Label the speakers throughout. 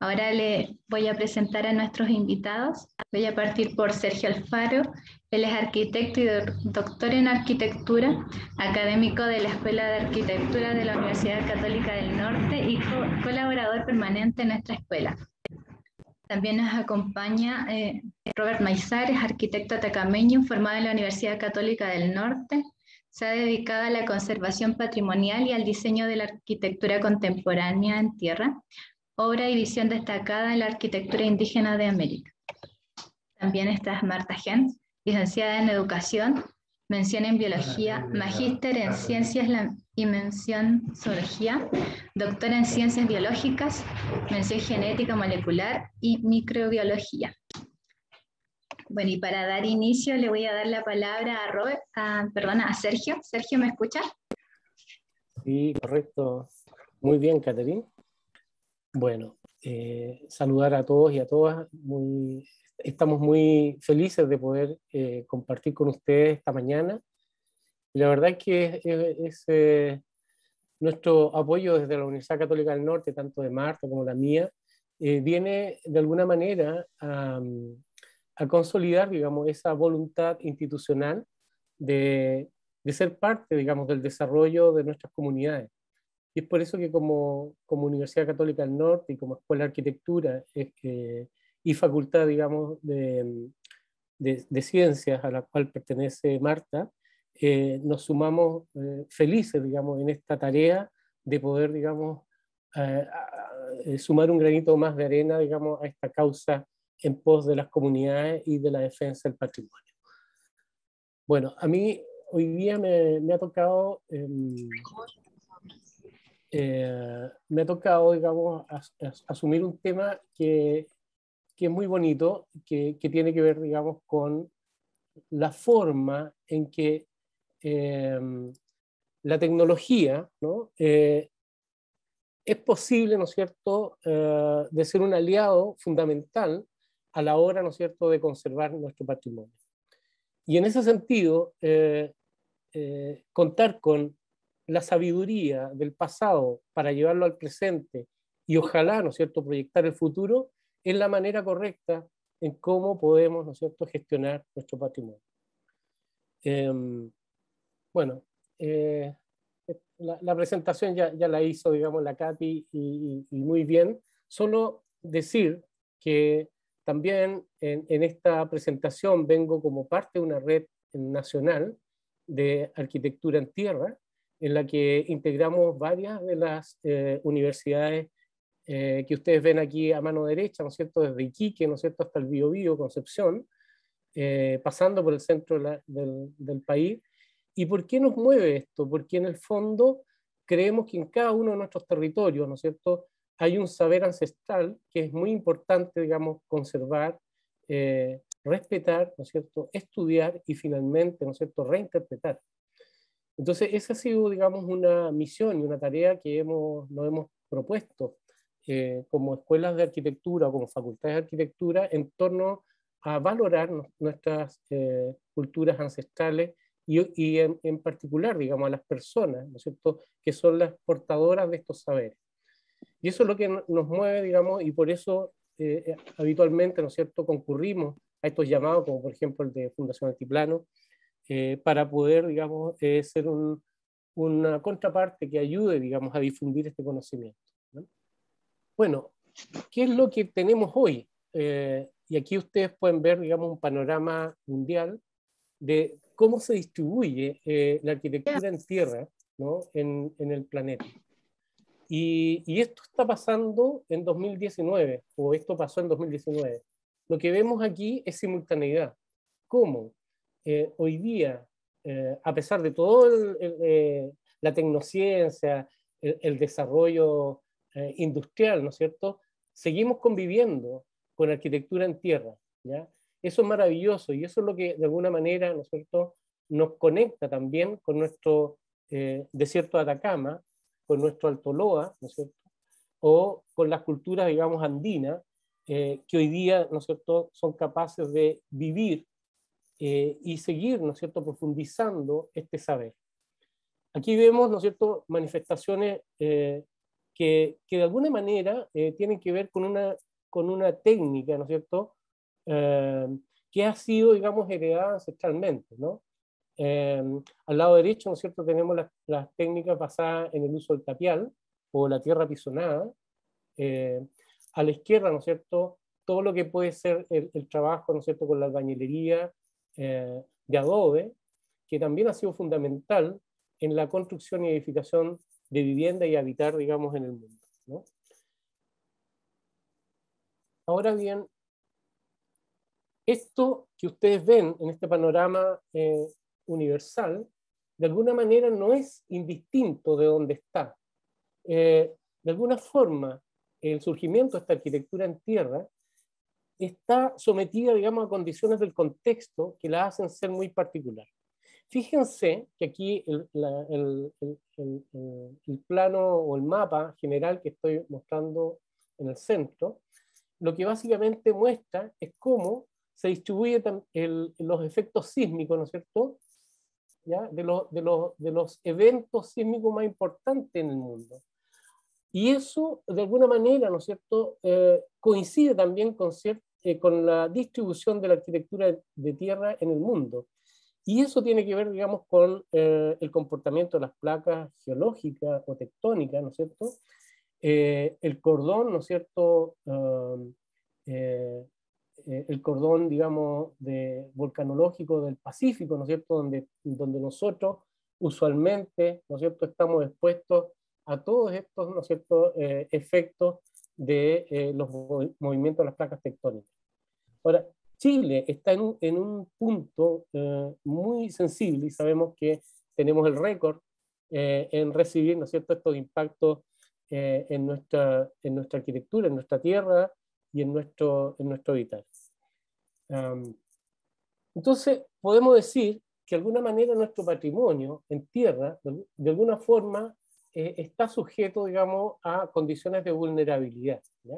Speaker 1: Ahora le voy a presentar a nuestros invitados. Voy a partir por Sergio Alfaro. Él es arquitecto y doctor en arquitectura, académico de la Escuela de Arquitectura de la Universidad Católica del Norte y colaborador permanente en nuestra escuela. También nos acompaña Robert Maizares, arquitecto atacameño, formado en la Universidad Católica del Norte. Se ha dedicado a la conservación patrimonial y al diseño de la arquitectura contemporánea en tierra, obra y visión destacada en la arquitectura indígena de América. También está Marta Gens, licenciada en Educación, mención en Biología, magíster en Ciencias y mención Zoología, doctora en Ciencias Biológicas, mención Genética Molecular y Microbiología. Bueno, y para dar inicio le voy a dar la palabra a Sergio. Sergio, ¿me escucha?
Speaker 2: Sí, correcto. Muy bien, Caterine. Bueno, saludar a todos y a todas. Estamos muy felices de poder compartir con ustedes esta mañana. Y la verdad es que nuestro apoyo desde la Universidad Católica del Norte, tanto de Marta como la mía, viene de alguna manera a consolidar, digamos, esa voluntad institucional de ser parte, digamos, del desarrollo de nuestras comunidades. Y es por eso que como Universidad Católica del Norte y como Escuela de Arquitectura y Facultad, digamos, de Ciencias a la cual pertenece Marta, nos sumamos felices, digamos, en esta tarea de poder, digamos, sumar un granito más de arena, digamos, a esta causa en pos de las comunidades y de la defensa del patrimonio. Bueno, a mí hoy día me ha tocado... digamos, asumir un tema que es muy bonito, que tiene que ver, digamos, con la forma en que la tecnología, ¿no? Es posible, ¿no es cierto?, de ser un aliado fundamental a la hora, ¿no es cierto?, de conservar nuestro patrimonio. Y en ese sentido, contar con la sabiduría del pasado para llevarlo al presente y ojalá, ¿no es cierto?, proyectar el futuro, es la manera correcta en cómo podemos, ¿no es cierto?, gestionar nuestro patrimonio. Bueno, la presentación ya la hizo, digamos, la Katy y muy bien. Solo decir que también en esta presentación vengo como parte de una red nacional de arquitectura en tierra, en la que integramos varias de las universidades que ustedes ven aquí a mano derecha, ¿no es cierto?, desde Iquique, ¿no es cierto?, hasta el Biobío, Concepción, pasando por el centro del país. ¿Y por qué nos mueve esto? Porque en el fondo creemos que en cada uno de nuestros territorios, ¿no es cierto?, hay un saber ancestral que es muy importante, digamos, conservar, respetar, ¿no es cierto?, estudiar y finalmente, ¿no es cierto?, reinterpretar. Entonces, esa ha sido, digamos, una misión y una tarea que nos hemos propuesto como escuelas de arquitectura o como facultades de arquitectura en torno a valorar nuestras culturas ancestrales y en particular, digamos, a las personas, ¿no es cierto?, que son las portadoras de estos saberes. Y eso es lo que nos mueve, digamos, y por eso habitualmente, ¿no es cierto?, concurrimos a estos llamados, como por ejemplo el de Fundación Altiplano, para poder, digamos, ser una contraparte que ayude, digamos, a difundir este conocimiento, ¿no? Bueno, ¿qué es lo que tenemos hoy? Y aquí ustedes pueden ver, digamos, un panorama mundial de cómo se distribuye la arquitectura en tierra, ¿no?, en el planeta. Y esto está pasando en 2019, o esto pasó en 2019. Lo que vemos aquí es simultaneidad. ¿Cómo? Hoy día, a pesar de todo la tecnociencia, el desarrollo industrial, ¿no es cierto?, seguimos conviviendo con arquitectura en tierra, ¿ya? Eso es maravilloso y eso es lo que de alguna manera, ¿no es cierto?, nos conecta también con nuestro desierto de Atacama, con nuestro Alto Loa, ¿no es cierto?, o con las culturas, digamos, andinas, que hoy día, ¿no es cierto?, son capaces de vivir y seguir, ¿no es cierto?, profundizando este saber. Aquí vemos, ¿no es cierto?, manifestaciones que de alguna manera tienen que ver con una técnica, ¿no es cierto?, que ha sido, digamos, heredada ancestralmente, ¿no? Al lado derecho, ¿no es cierto?, tenemos las técnicas basadas en el uso del tapial o la tierra pisonada. A la izquierda, ¿no es cierto?, todo lo que puede ser el trabajo, ¿no es cierto?, con la albañilería de adobe, que también ha sido fundamental en la construcción y edificación de vivienda y habitar, digamos, en el mundo, ¿no? Ahora bien, esto que ustedes ven en este panorama universal, de alguna manera no es indistinto de donde está. De alguna forma, el surgimiento de esta arquitectura en tierra está sometida, digamos, a condiciones del contexto que la hacen ser muy particular. Fíjense que aquí el plano o el mapa general que estoy mostrando en el centro, lo que básicamente muestra es cómo se distribuyen los efectos sísmicos, ¿no es cierto?, ¿ya?, de los eventos sísmicos más importantes en el mundo. Y eso, de alguna manera, ¿no es cierto?, coincide también con la distribución de la arquitectura de tierra en el mundo. Y eso tiene que ver, digamos, con el comportamiento de las placas geológicas o tectónicas, ¿no es cierto?, el cordón, ¿no es cierto?, el cordón, digamos, volcanológico del Pacífico, ¿no es cierto?, donde nosotros usualmente, ¿no es cierto?, estamos expuestos a todos estos, ¿no es cierto?, efectos de los movimientos de las placas tectónicas. Ahora, Chile está en un punto muy sensible y sabemos que tenemos el récord en recibir, ¿no es cierto?, estos impactos en nuestra arquitectura, en nuestra tierra y en nuestro hábitat. Entonces, podemos decir que de alguna manera nuestro patrimonio en tierra, de alguna forma, está sujeto, digamos, a condiciones de vulnerabilidad, ¿ya?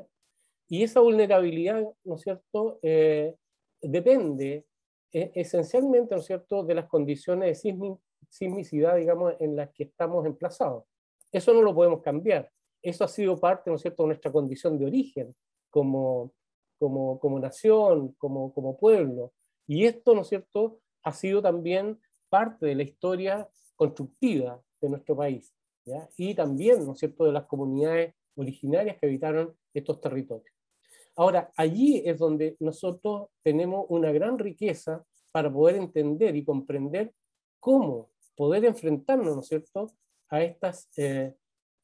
Speaker 2: Y esa vulnerabilidad, ¿no es cierto?, depende esencialmente, ¿no es cierto?, de las condiciones de sismicidad, digamos, en las que estamos emplazados. Eso no lo podemos cambiar. Eso ha sido parte, ¿no es cierto?, de nuestra condición de origen como nación, como pueblo. Y esto, ¿no es cierto?, ha sido también parte de la historia constructiva de nuestro país, ¿ya? Y también, ¿no es cierto?, de las comunidades originarias que habitaron estos territorios. Ahora, allí es donde nosotros tenemos una gran riqueza para poder entender y comprender cómo poder enfrentarnos, ¿no es cierto?, a estas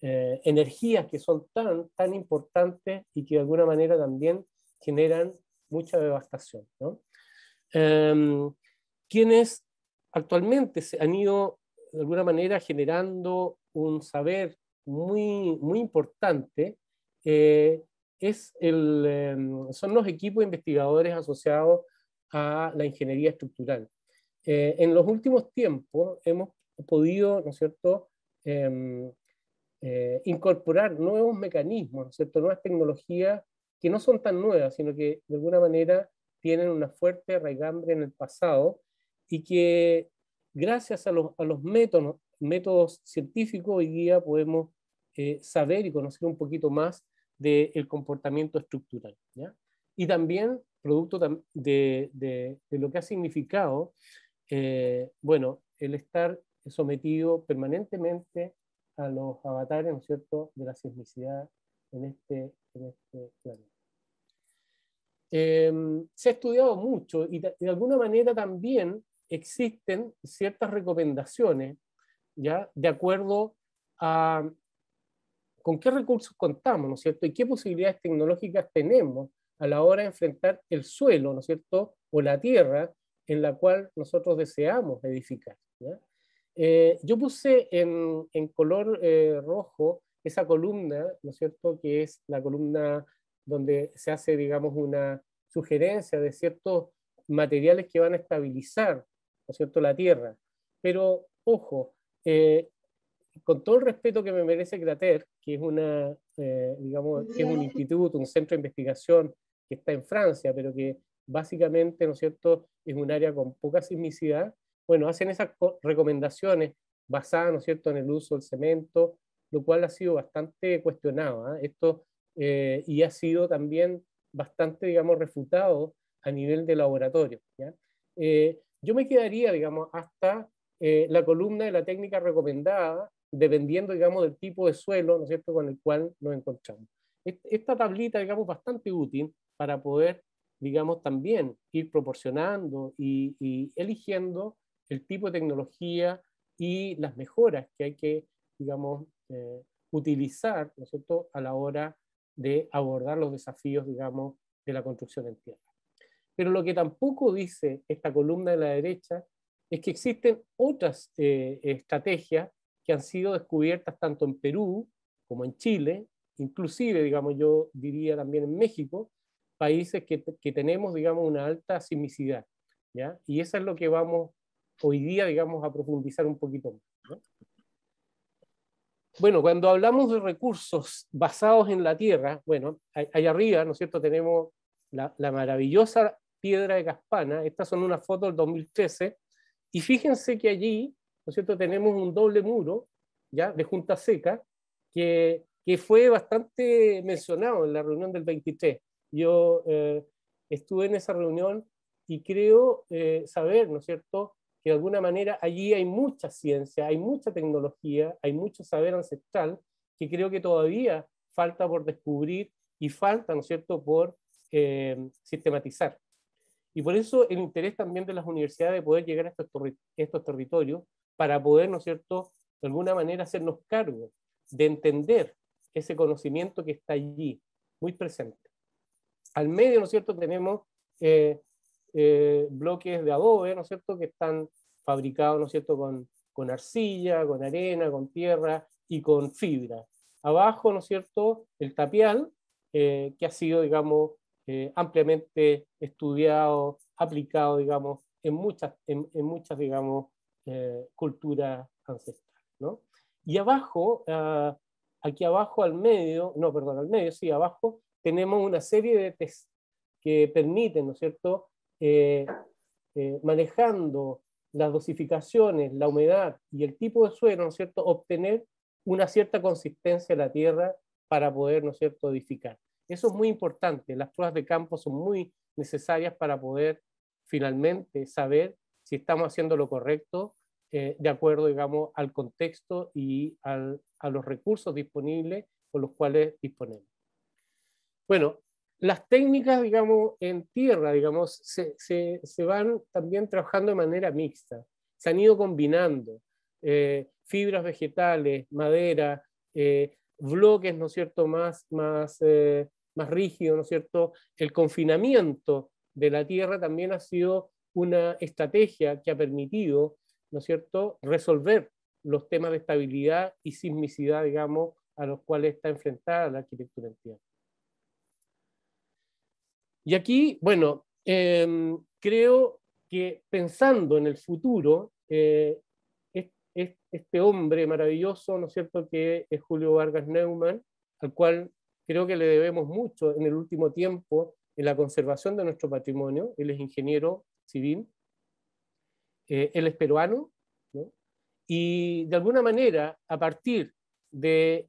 Speaker 2: energías que son tan importantes y que de alguna manera también generan mucha devastación, ¿no? Quienes actualmente se han ido de alguna manera generando un saber muy importante son los equipos investigadores asociados a la ingeniería estructural. En los últimos tiempos hemos podido, ¿no es cierto?, incorporar nuevos mecanismos, ¿no es cierto?, nuevas tecnologías que no son tan nuevas, sino que de alguna manera tienen una fuerte raigambre en el pasado y que gracias a los métodos científicos hoy día podemos saber y conocer un poquito más del comportamiento estructural, ¿ya? Y también producto de lo que ha significado, bueno, el estar sometido permanentemente a los avatares, ¿no es cierto?, de la sismicidad en este planeta. Se ha estudiado mucho y de alguna manera también existen ciertas recomendaciones, ¿ya?, de acuerdo a con qué recursos contamos, ¿no es cierto?, y qué posibilidades tecnológicas tenemos a la hora de enfrentar el suelo, ¿no es cierto?, o la tierra en la cual nosotros deseamos edificar, ¿ya? Yo puse en color rojo esa columna, ¿no es cierto?, que es la columna donde se hace, digamos, una sugerencia de ciertos materiales que van a estabilizar, ¿no es cierto?, la tierra. Pero, ojo, con todo el respeto que me merece Crater, que es digamos, que es un instituto, un centro de investigación que está en Francia, pero que básicamente, ¿no es cierto?, es un área con poca sismicidad. Bueno, hacen esas recomendaciones basadas, ¿no es cierto?, en el uso del cemento lo cual ha sido bastante cuestionado, esto, y ha sido también bastante, digamos, refutado a nivel de laboratorio, ¿ya? Yo me quedaría, digamos, hasta la columna de la técnica recomendada, dependiendo, digamos, del tipo de suelo, ¿no es cierto?, con el cual nos encontramos. Esta tablita, digamos, bastante útil para poder, digamos, también ir proporcionando y eligiendo el tipo de tecnología y las mejoras que hay que, digamos, utilizar, ¿no es cierto?, a la hora de abordar los desafíos, digamos, de la construcción en tierra. Pero lo que tampoco dice esta columna de la derecha es que existen otras estrategias que han sido descubiertas tanto en Perú como en Chile, inclusive, digamos, yo diría también en México, países que tenemos, digamos, una alta sismicidad, ¿ya? Y eso es lo que vamos hoy día, digamos, a profundizar un poquito más, ¿no? Bueno, cuando hablamos de recursos basados en la tierra, bueno, allá arriba, ¿no es cierto?, tenemos la maravillosa piedra de Caspana. Estas son unas fotos del 2013, y fíjense que allí, ¿no es cierto?, tenemos un doble muro, ¿ya?, de Junta Seca, que fue bastante mencionado en la reunión del 23. Yo estuve en esa reunión y creo saber, ¿no es cierto?, que de alguna manera allí hay mucha ciencia, hay mucha tecnología, hay mucho saber ancestral que creo que todavía falta por descubrir y falta, ¿no es cierto?, por sistematizar. Y por eso el interés también de las universidades de poder llegar a estos territorios para poder, ¿no es cierto?, de alguna manera hacernos cargo de entender ese conocimiento que está allí, muy presente. Al medio, ¿no es cierto?, tenemos bloques de adobe, ¿no es cierto?, que están fabricados, ¿no es cierto?, con arcilla, con arena, con tierra y con fibra. Abajo, ¿no es cierto?, el tapial, que ha sido, digamos, ampliamente estudiado, aplicado, digamos, en muchas, digamos, culturas ancestrales, ¿no? Y abajo, aquí abajo al medio, no, perdón, al medio, sí, abajo, tenemos una serie de test que permiten, ¿no es cierto?, manejando las dosificaciones, la humedad y el tipo de suelo, ¿no es cierto?, obtener una cierta consistencia de la tierra para poder, ¿no es cierto?, edificar. Eso es muy importante. Las pruebas de campo son muy necesarias para poder finalmente saber si estamos haciendo lo correcto de acuerdo, digamos, al contexto y a los recursos disponibles con los cuales disponemos. Bueno, las técnicas, digamos, en tierra, digamos, se van también trabajando de manera mixta. Se han ido combinando fibras vegetales, madera, bloques, ¿no es cierto?, más rígidos, ¿no es cierto? El confinamiento de la tierra también ha sido una estrategia que ha permitido, ¿no es cierto?, resolver los temas de estabilidad y sismicidad, digamos, a los cuales está enfrentada la arquitectura en tierra. Y aquí, bueno, creo que pensando en el futuro, este hombre maravilloso, ¿no es cierto?, que es Julio Vargas Neumann, al cual creo que le debemos mucho en el último tiempo en la conservación de nuestro patrimonio. Él es ingeniero civil, él es peruano, ¿no? Y de alguna manera, a partir de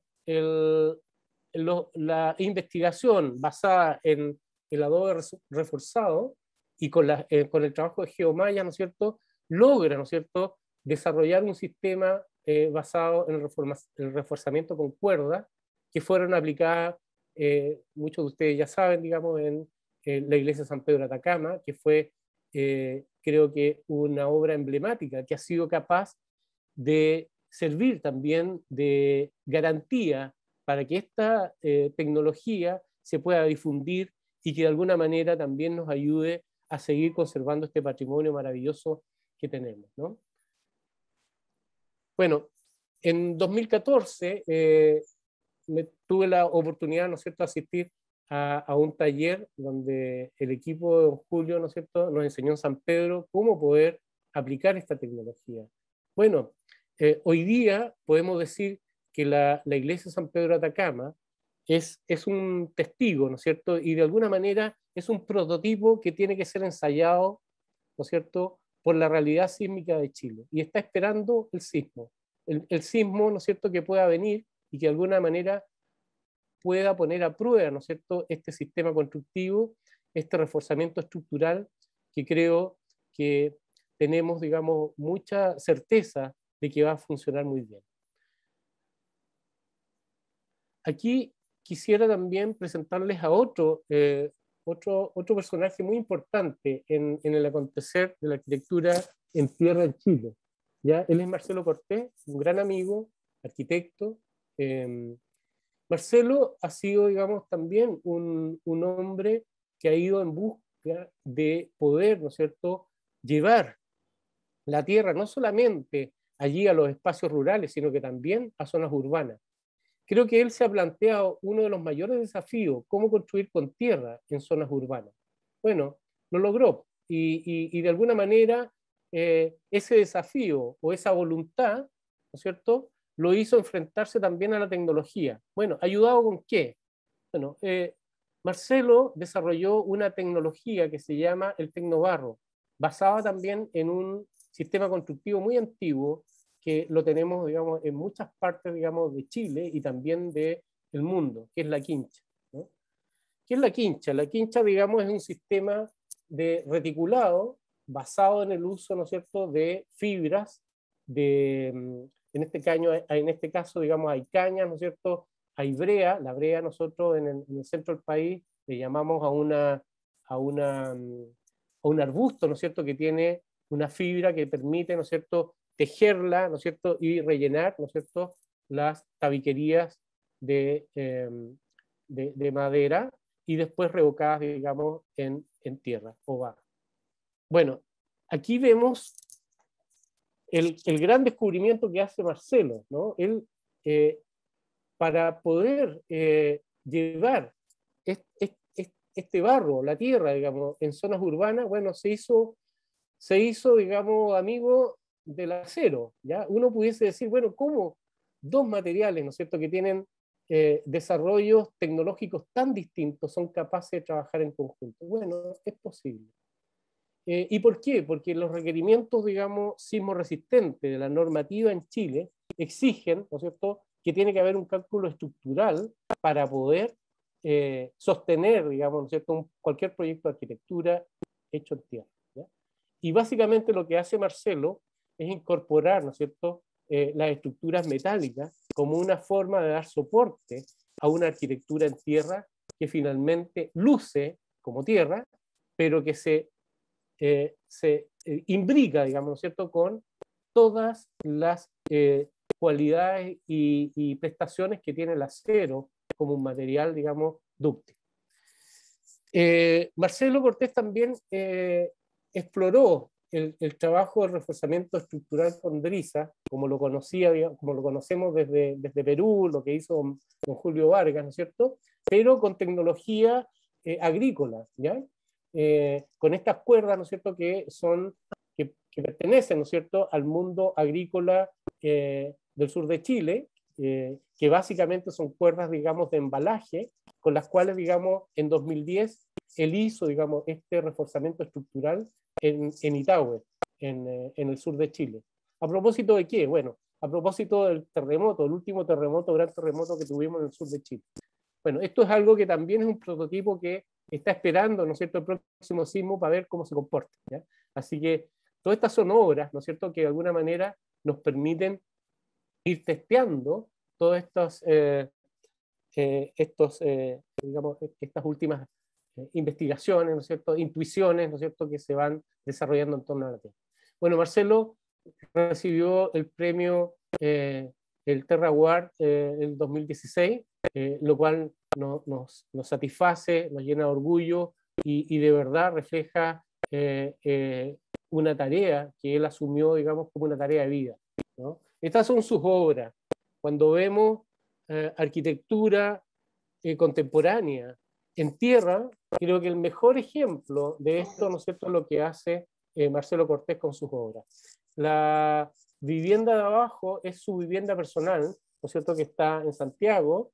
Speaker 2: la investigación basada en el adobe reforzado y con el trabajo de Geomaya, ¿no es cierto?, logra, ¿no es cierto?, desarrollar un sistema basado en el reforzamiento con cuerdas que fueron aplicadas, muchos de ustedes ya saben, digamos, en la iglesia de San Pedro de Atacama, que fue, creo que, una obra emblemática que ha sido capaz de servir también de garantía para que esta tecnología se pueda difundir y que de alguna manera también nos ayude a seguir conservando este patrimonio maravilloso que tenemos, ¿no? Bueno, en 2014 tuve la oportunidad, ¿no es cierto?, de asistir a un taller donde el equipo de don Julio, ¿no es cierto?, nos enseñó en San Pedro cómo poder aplicar esta tecnología. Bueno, hoy día podemos decir que la iglesia de San Pedro de Atacama es un testigo, ¿no es cierto?, y de alguna manera es un prototipo que tiene que ser ensayado, ¿no es cierto?, por la realidad sísmica de Chile, y está esperando el sismo, el sismo, ¿no es cierto?, que pueda venir y que de alguna manera pueda poner a prueba, ¿no es cierto?, este sistema constructivo, este reforzamiento estructural que creo que tenemos, digamos, mucha certeza de que va a funcionar muy bien. Aquí quisiera también presentarles a otro personaje muy importante en el acontecer de la arquitectura en tierra en Chile. ¿Ya? Él es Marcelo Cortés, un gran amigo, arquitecto. Marcelo ha sido, digamos, también un hombre que ha ido en busca de poder, ¿no es cierto?, llevar la tierra no solamente allí a los espacios rurales, sino que también a zonas urbanas. Creo que él se ha planteado uno de los mayores desafíos, cómo construir con tierra en zonas urbanas. Bueno, lo logró y de alguna manera ese desafío o esa voluntad, ¿no es cierto?, lo hizo enfrentarse también a la tecnología. Bueno, ¿ayudado con qué? Bueno, Marcelo desarrolló una tecnología que se llama el tecnobarro, basada también en un sistema constructivo muy antiguo que lo tenemos, digamos, en muchas partes, digamos, de Chile y también del mundo, que es la quincha, ¿no? ¿Qué es la quincha? La quincha, digamos, es un sistema de reticulado basado en el uso, ¿no es cierto?, de fibras, en este caso, digamos, hay cañas, ¿no es cierto?, hay brea. La brea nosotros en el centro del país le llamamos a un arbusto, ¿no es cierto?, que tiene una fibra que permite, ¿no es cierto?, tejerla, ¿no es cierto?, y rellenar, ¿no es cierto?, las tabiquerías de madera y después revocadas, digamos, en tierra o barro. Bueno, aquí vemos el gran descubrimiento que hace Marcelo, ¿no? Él, para poder llevar este barro, la tierra, digamos, en zonas urbanas, bueno, se hizo, digamos, amigo del acero, ¿ya? Uno pudiese decir, bueno, ¿cómo dos materiales, ¿no es cierto?, que tienen desarrollos tecnológicos tan distintos son capaces de trabajar en conjunto? Bueno, es posible. ¿Y por qué? Porque los requerimientos, digamos, sismo resistentes de la normativa en Chile exigen, ¿no es cierto?, que tiene que haber un cálculo estructural para poder sostener, digamos, ¿no es cierto?, cualquier proyecto de arquitectura hecho en tierra, ¿ya? Y básicamente lo que hace Marcelo es incorporar, ¿no es cierto?, las estructuras metálicas como una forma de dar soporte a una arquitectura en tierra que finalmente luce como tierra, pero que se imbrica, digamos, ¿no es cierto?, con todas las cualidades y prestaciones que tiene el acero como un material, digamos, dúctil. Marcelo Cortés también exploró el trabajo de reforzamiento estructural con Drisa, como lo conocemos desde Perú, lo que hizo con Julio Vargas, ¿no es cierto?, pero con tecnología agrícola, ¿ya? Con estas cuerdas, ¿no es cierto?, que pertenecen, ¿no es cierto?, al mundo agrícola del sur de Chile, que básicamente son cuerdas, digamos, de embalaje, con las cuales, digamos, en 2010 él hizo, digamos, este reforzamiento estructural en Itahue, en el sur de Chile. ¿A propósito de qué? Bueno, a propósito del terremoto, el último terremoto, gran terremoto que tuvimos en el sur de Chile. Bueno, esto es algo que también es un prototipo que está esperando, ¿no es cierto?, el próximo sismo para ver cómo se comporta, ¿ya? Así que todas estas son obras, ¿no es cierto?, que de alguna manera nos permiten ir testeando todas digamos, estas últimas investigaciones, ¿no es cierto?, intuiciones, ¿no es cierto?, que se van desarrollando en torno a la Tierra. Bueno, Marcelo recibió el premio, el Terra Award, el 2016, lo cual nos satisface, nos llena de orgullo y de verdad refleja una tarea que él asumió, digamos, como una tarea de vida, ¿no? Estas son sus obras. Cuando vemos arquitectura contemporánea en tierra, creo que el mejor ejemplo de esto, ¿no es cierto?, es lo que hace Marcelo Cortés con sus obras. La vivienda de abajo es su vivienda personal, ¿no es cierto?, que está en Santiago,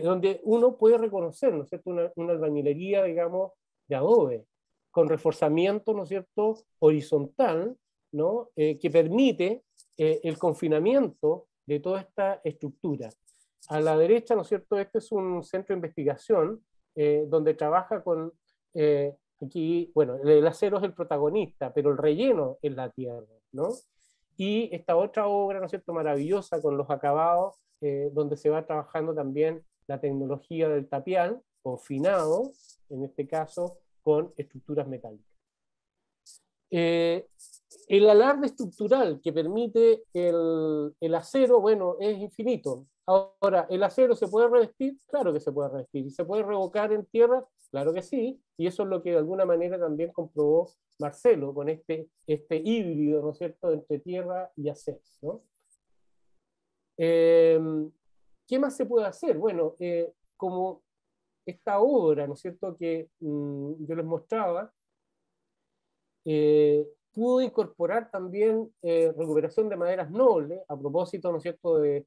Speaker 2: donde uno puede reconocer, ¿no es cierto?, una albañilería, digamos, de adobe, con reforzamiento, ¿no es cierto?, horizontal, ¿no?, que permite el confinamiento de toda esta estructura. A la derecha, ¿no es cierto?, este es un centro de investigación donde trabaja con, aquí, bueno, el acero es el protagonista, pero el relleno es la tierra, ¿no? Y esta otra obra, ¿no es cierto?, maravillosa con los acabados, donde se va trabajando también la tecnología del tapial, confinado, en este caso, con estructuras metálicas. El alarde estructural que permite el acero, bueno, es infinito. Ahora, ¿el acero se puede revestir? Claro que se puede revestir. ¿Y se puede revocar en tierra? Claro que sí. Y eso es lo que de alguna manera también comprobó Marcelo con este híbrido, ¿no es cierto?, entre tierra y acero, ¿no? ¿Qué más se puede hacer? Bueno, como esta obra, ¿no es cierto?, que yo les mostraba, pudo incorporar también recuperación de maderas nobles, a propósito, ¿no es cierto?, de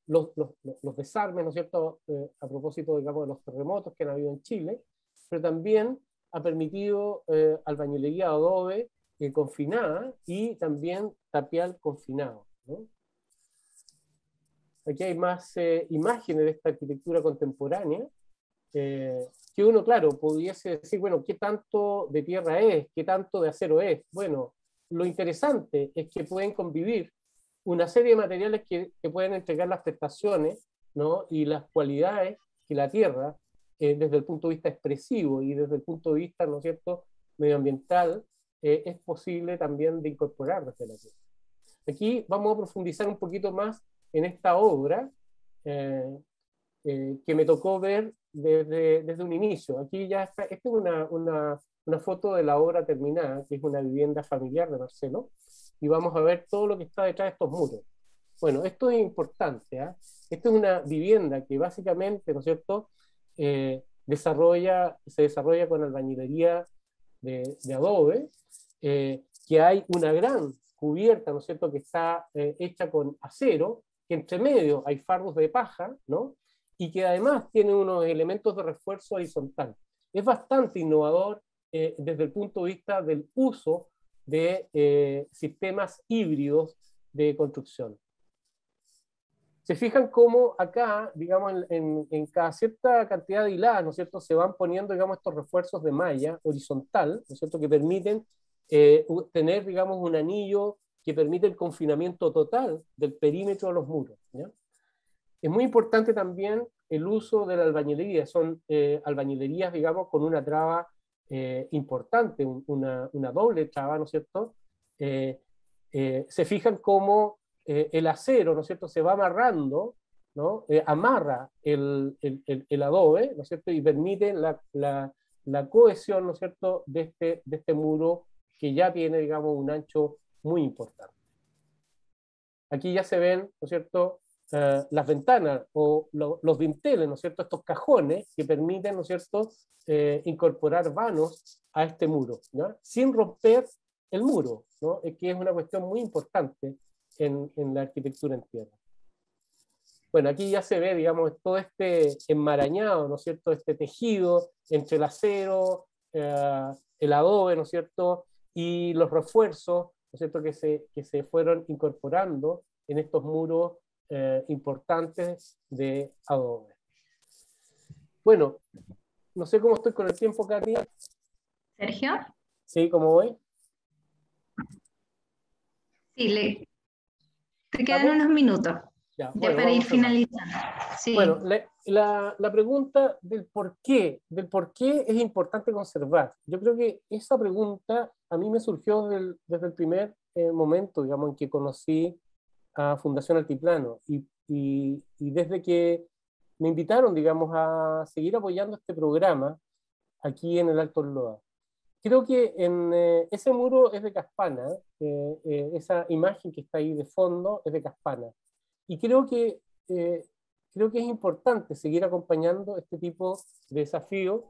Speaker 2: los desarmes, ¿no es cierto?, a propósito, digamos, de los terremotos que han habido en Chile, pero también ha permitido albañilería de adobe confinada y también tapial confinado, ¿no? Aquí hay más imágenes de esta arquitectura contemporánea, que uno, claro, pudiese decir, bueno, ¿qué tanto de tierra es? ¿Qué tanto de acero es? Bueno, lo interesante es que pueden convivir una serie de materiales que pueden entregar las prestaciones, ¿no?, y las cualidades que la tierra, desde el punto de vista expresivo y desde el punto de vista, ¿no es cierto?, medioambiental, es posible también de incorporar desde la tierra. Aquí vamos a profundizar un poquito más en esta obra, que me tocó ver desde un inicio. Aquí ya está, esta es una foto de la obra terminada, que es una vivienda familiar de Marcelo, y vamos a ver todo lo que está detrás de estos muros. Bueno, esto es importante, ¿eh? Esta es una vivienda que básicamente, ¿no es cierto?, se desarrolla con albañilería de adobe, que hay una gran cubierta, ¿no es cierto?, que está hecha con acero, que entre medio hay fardos de paja, ¿no?, y que además tiene unos elementos de refuerzo horizontal. Es bastante innovador desde el punto de vista del uso de sistemas híbridos de construcción. Se fijan cómo acá, digamos, en cada cierta cantidad de hiladas, ¿no es cierto?, se van poniendo, digamos, estos refuerzos de malla horizontal, ¿no es cierto?, que permiten tener, digamos, un anillo que permite el confinamiento total del perímetro de los muros, ¿ya? Es muy importante también el uso de la albañilería. Son albañilerías, digamos, con una traba importante, una doble traba, ¿no es cierto? Se fijan cómo el acero, ¿no es cierto?, se va amarrando, ¿no? Amarra el adobe, ¿no es cierto?, y permite la cohesión, ¿no es cierto?, de este muro que ya tiene, digamos, un ancho muy importante. Aquí ya se ven, ¿no es cierto?, las ventanas o los dinteles, ¿no es cierto?, estos cajones que permiten, ¿no es cierto?, incorporar vanos a este muro, ¿no?, sin romper el muro, ¿no?, que es una cuestión muy importante en la arquitectura en tierra. Bueno, aquí ya se ve, digamos, todo este enmarañado, ¿no es cierto?, este tejido entre el acero, el adobe, ¿no es cierto?, y los refuerzos, ¿no es cierto?, que se fueron incorporando en estos muros importantes de adobe. Bueno, no sé cómo estoy con el tiempo, Katy.
Speaker 1: Sergio.
Speaker 2: Sí, ¿cómo voy?
Speaker 1: Sí, te quedan unos minutos
Speaker 2: ya
Speaker 1: bueno, para ir finalizando. Sí.
Speaker 2: Bueno, la pregunta del por qué es importante conservar. Yo creo que esa pregunta a mí me surgió desde el primer momento, digamos, en que conocí a Fundación Altiplano y desde que me invitaron, digamos, a seguir apoyando este programa aquí en el Alto Loa. Creo que ese muro es de Caspana, esa imagen que está ahí de fondo es de Caspana. Y creo que es importante seguir acompañando este tipo de desafíos,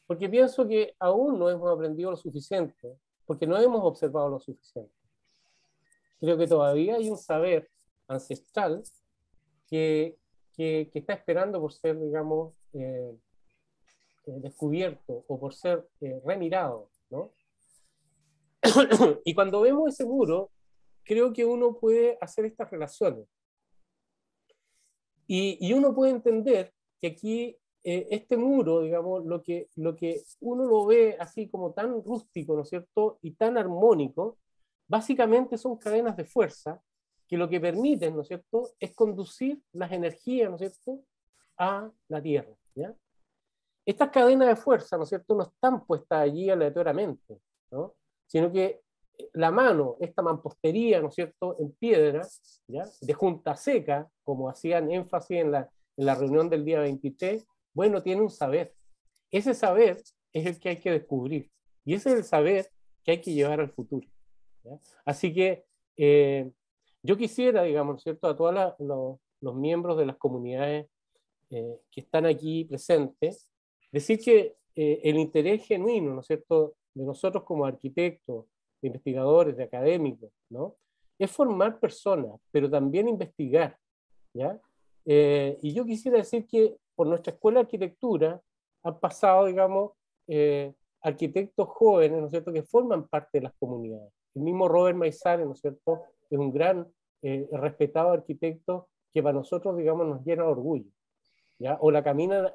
Speaker 2: porque pienso que aún no hemos aprendido lo suficiente, porque no hemos observado lo suficiente. Creo que todavía hay un saber ancestral que está esperando por ser, digamos, descubierto o por ser remirado, ¿no? Y cuando vemos ese muro, creo que uno puede hacer estas relaciones. Y uno puede entender que aquí este muro, digamos, lo que uno lo ve así como tan rústico, ¿no es cierto?, y tan armónico, básicamente son cadenas de fuerza que lo que permiten, ¿no es cierto?, es conducir las energías, ¿no es cierto?, a la Tierra, ¿ya? Estas cadenas de fuerza, ¿no es cierto?, no están puestas allí aleatoriamente, ¿no?, sino que la mano, esta mampostería, ¿no es cierto?, en piedra, ¿ya?, de junta seca, como hacían énfasis en la reunión del día 23, bueno, tiene un saber. Ese saber es el que hay que descubrir, y ese es el saber que hay que llevar al futuro, ¿ya? Así que yo quisiera, digamos, ¿no es cierto?, a todos los miembros de las comunidades que están aquí presentes, decir que el interés genuino, ¿no es cierto?, de nosotros como arquitectos, de investigadores, de académicos, ¿no?, es formar personas, pero también investigar, ¿ya? Y yo quisiera decir que por nuestra escuela de arquitectura han pasado, digamos, arquitectos jóvenes, ¿no es cierto?, que forman parte de las comunidades. El mismo Robert Maizales, ¿no es cierto?, es un gran respetado arquitecto que para nosotros, digamos, nos llena de orgullo, ¿ya? O la Camila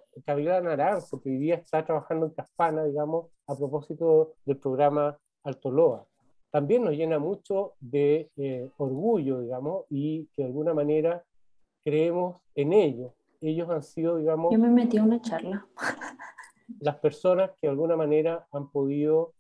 Speaker 2: Naranjo, que hoy día está trabajando en Caspana, digamos, a propósito del programa Alto Loa. También nos llena mucho de orgullo, digamos, y que de alguna manera creemos en ellos. Ellos han sido, digamos,
Speaker 3: Yo me metí a una charla.
Speaker 2: las personas que de alguna manera han podido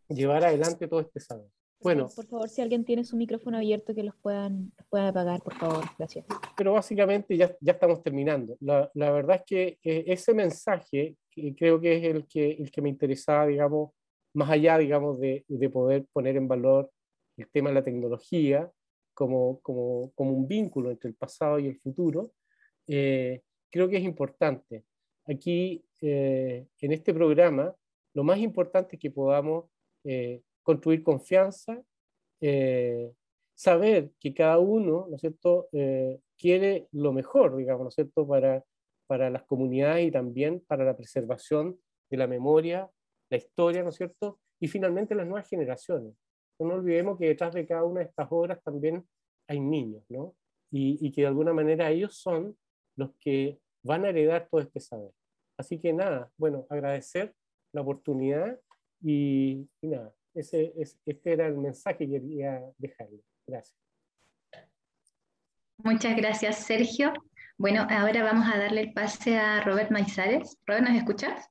Speaker 2: llevar adelante todo este saber. Bueno,
Speaker 4: Por favor, si alguien tiene su micrófono abierto, que los puedan apagar, por favor. Gracias.
Speaker 2: pero básicamente ya estamos terminando. La verdad es que ese mensaje que creo que es el que me interesaba, digamos, más allá, digamos, de poder poner en valor el tema de la tecnología como un vínculo entre el pasado y el futuro, creo que es importante. Aquí, en este programa, lo más importante es que podamos construir confianza, saber que cada uno, ¿no es cierto?, quiere lo mejor, digamos, ¿no es cierto?, para las comunidades y también para la preservación de la memoria, la historia, ¿no es cierto?, y finalmente las nuevas generaciones. No olvidemos que detrás de cada una de estas obras también hay niños, ¿no? Y que de alguna manera ellos son los que van a heredar todo este saber. Así que nada, bueno, agradecer la oportunidad y nada, este era el mensaje que quería dejarle. Gracias.
Speaker 1: Muchas gracias, Sergio. Bueno, ahora vamos a darle el pase a Robert Maizales. Robert, ¿nos escuchas?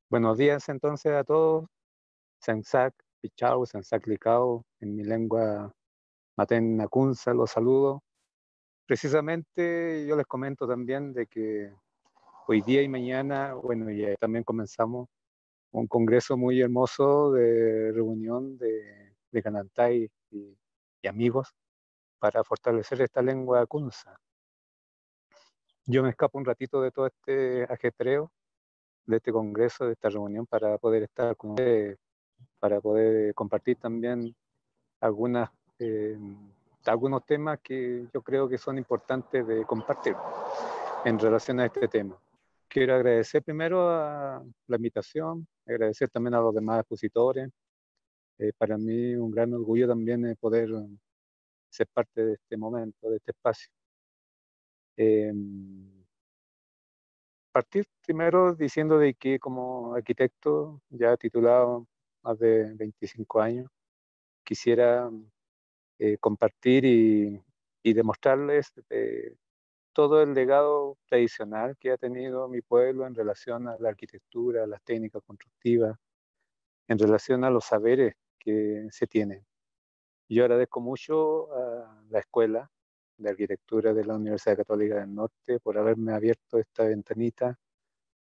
Speaker 5: Buenos días entonces a todos. Sensak, Pichau, Sensak Licao, en mi lengua materna Kunza, los saludo. Precisamente yo les comento también de que hoy día y mañana, bueno, ya también comenzamos un congreso muy hermoso de reunión de Canantay y amigos para fortalecer esta lengua Kunza. Yo me escapo un ratito de todo este ajetreo, de este congreso, de esta reunión, para poder estar con ustedes, para poder compartir también algunos temas que yo creo que son importantes de compartir en relación a este tema. Quiero agradecer primero a la invitación, agradecer también a los demás expositores. Para mí un gran orgullo también poder ser parte de este momento, de este espacio. Partir primero diciendo de que como arquitecto ya titulado más de 25 años, quisiera compartir y demostrarles todo el legado tradicional que ha tenido mi pueblo en relación a la arquitectura, a las técnicas constructivas, en relación a los saberes que se tienen. Yo agradezco mucho a la Escuela de Arquitectura de la Universidad Católica del Norte por haberme abierto esta ventanita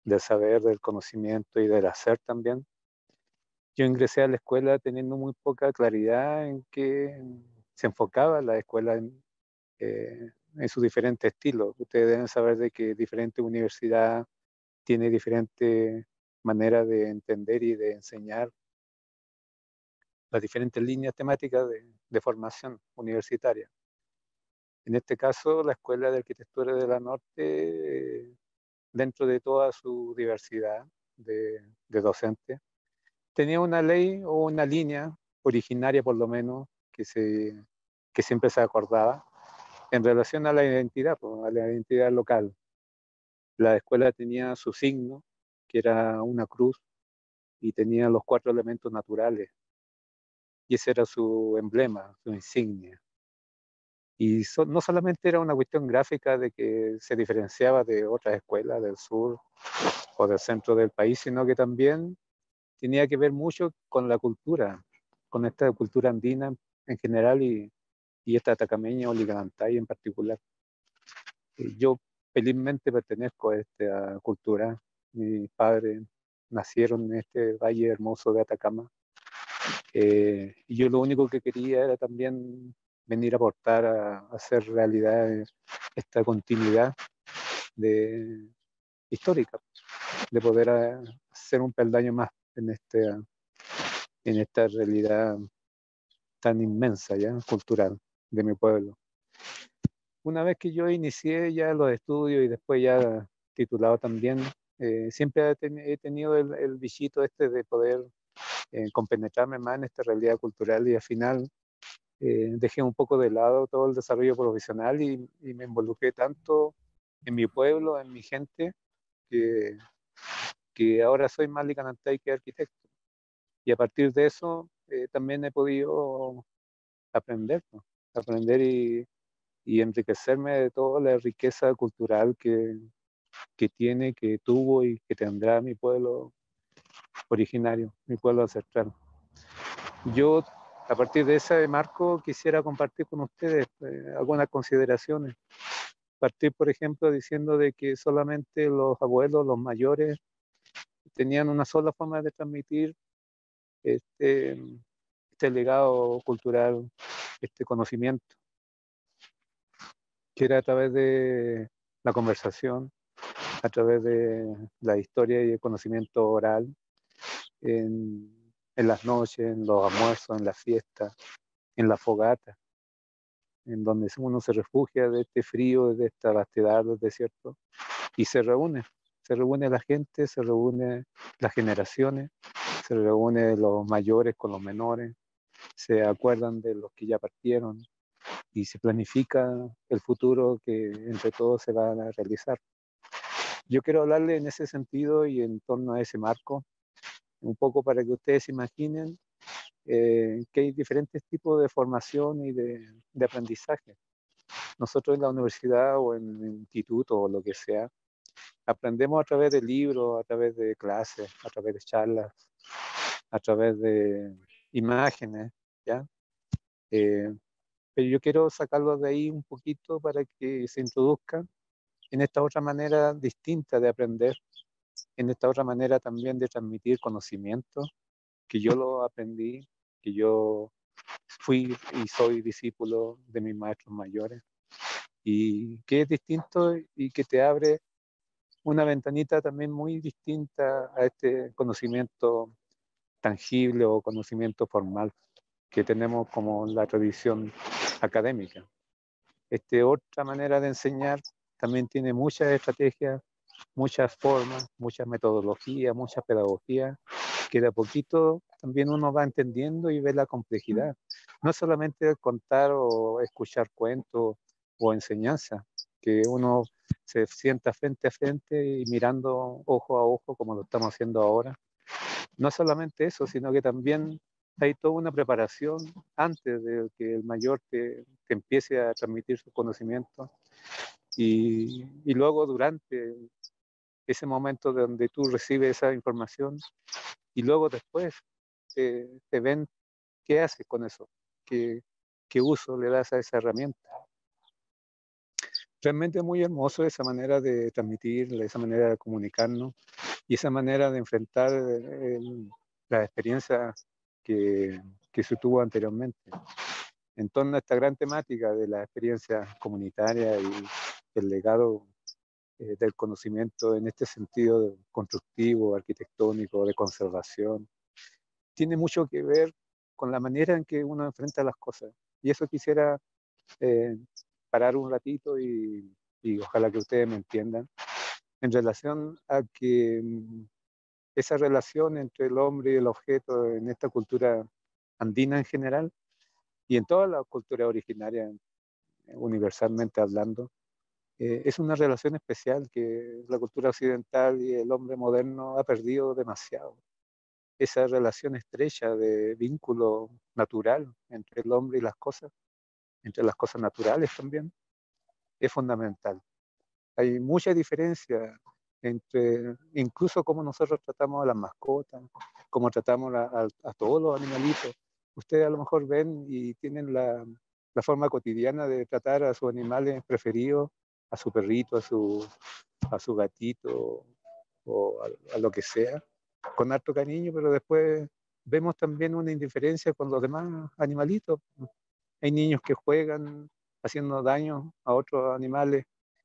Speaker 5: del saber, del conocimiento y del hacer también. Yo ingresé a la escuela teniendo muy poca claridad en qué se enfocaba la escuela en sus diferentes estilos. Ustedes deben saber de que diferentes universidades tienen diferentes maneras de entender y de enseñar las diferentes líneas temáticas de formación universitaria. En este caso, la Escuela de Arquitectura de la Norte, dentro de toda su diversidad de docentes, tenía una ley o una línea originaria por lo menos, que siempre se acordaba, en relación a la identidad, pues, a la identidad local. La escuela tenía su signo, que era una cruz, y tenía los 4 elementos naturales, y ese era su emblema, su insignia. Y no solamente era una cuestión gráfica de que se diferenciaba de otras escuelas del sur o del centro del país, sino que también tenía que ver mucho con la cultura, con esta cultura andina en general y esta atacameña o liganantay en particular. Yo felizmente pertenezco a esta cultura. Mis padres nacieron en este valle hermoso de Atacama. Y yo lo único que quería era también venir a aportar a hacer realidad esta continuidad histórica, de poder hacer un peldaño más en esta realidad tan inmensa, ya cultural, de mi pueblo. Una vez que yo inicié ya los estudios y después ya titulado también, siempre he tenido el bichito de poder compenetrarme más en esta realidad cultural, y al final dejé un poco de lado todo el desarrollo profesional y me involucré tanto en mi pueblo, en mi gente, que ahora soy más licanantay que arquitecto. Y a partir de eso también he podido aprender, ¿no? Aprender y enriquecerme de toda la riqueza cultural que tiene, que tuvo y que tendrá mi pueblo originario, mi pueblo ancestral. Yo, a partir de ese marco, quisiera compartir con ustedes algunas consideraciones. Partir, por ejemplo, diciendo de que solamente los abuelos, los mayores, tenían una sola forma de transmitir este legado cultural, este conocimiento, que era a través de la conversación, a través de la historia y el conocimiento oral, en las noches, en los almuerzos, en las fiestas, en la fogata, en donde uno se refugia de este frío, de esta vastedad del desierto, y se reúne la gente, se reúne las generaciones, se reúne los mayores con los menores, se acuerdan de los que ya partieron y se planifica el futuro que entre todos se va a realizar. Yo quiero hablarle en ese sentido y en torno a ese marco, un poco para que ustedes se imaginen que hay diferentes tipos de formación y de aprendizaje. Nosotros en la universidad o en el instituto o lo que sea, aprendemos a través de libros, a través de clases, a través de charlas, a través de imágenes, ¿ya? Pero yo quiero sacarlos de ahí un poquito para que se introduzcan en esta otra manera distinta de aprender, en esta otra manera también de transmitir conocimiento, que yo lo aprendí, que yo fui y soy discípulo de mis maestros mayores, y que es distinto y que te abre una ventanita también muy distinta a este conocimiento tangible o conocimiento formal que tenemos como la tradición académica. Otra manera de enseñar también tiene muchas estrategias, muchas formas, muchas metodologías, muchas pedagogías, que de a poquito también uno va entendiendo y ve la complejidad. No es solamente contar o escuchar cuentos o enseñanza, que uno se sienta frente a frente y mirando ojo a ojo como lo estamos haciendo ahora. No es solamente eso, sino que también hay toda una preparación antes de que el mayor te empiece a transmitir sus conocimientos y luego durante ese momento donde tú recibes esa información y luego después te ven qué haces con eso, qué uso le das a esa herramienta. Realmente es muy hermoso esa manera de transmitir, esa manera de comunicarnos y esa manera de enfrentar la experiencia que se tuvo anteriormente. En torno a esta gran temática de la experiencia comunitaria y el legado del conocimiento en este sentido constructivo, arquitectónico, de conservación, tiene mucho que ver con la manera en que uno enfrenta las cosas. Y eso quisiera parar un ratito y ojalá que ustedes me entiendan, en relación a que esa relación entre el hombre y el objeto en esta cultura andina en general y en toda la cultura originaria, universalmente hablando. Es una relación especial que la cultura occidental y el hombre moderno ha perdido demasiado. Esa relación estrecha de vínculo natural entre el hombre y las cosas, entre las cosas naturales también, es fundamental. Hay mucha diferencia entre incluso cómo nosotros tratamos a las mascotas, cómo tratamos a todos los animalitos. Ustedes a lo mejor ven y tienen la forma cotidiana de tratar a sus animales preferidos, a su perrito, a su gatito o a lo que sea, con harto cariño, pero después vemos también una indiferencia con los demás animalitos. Hay niños que juegan haciendo daño a otros animales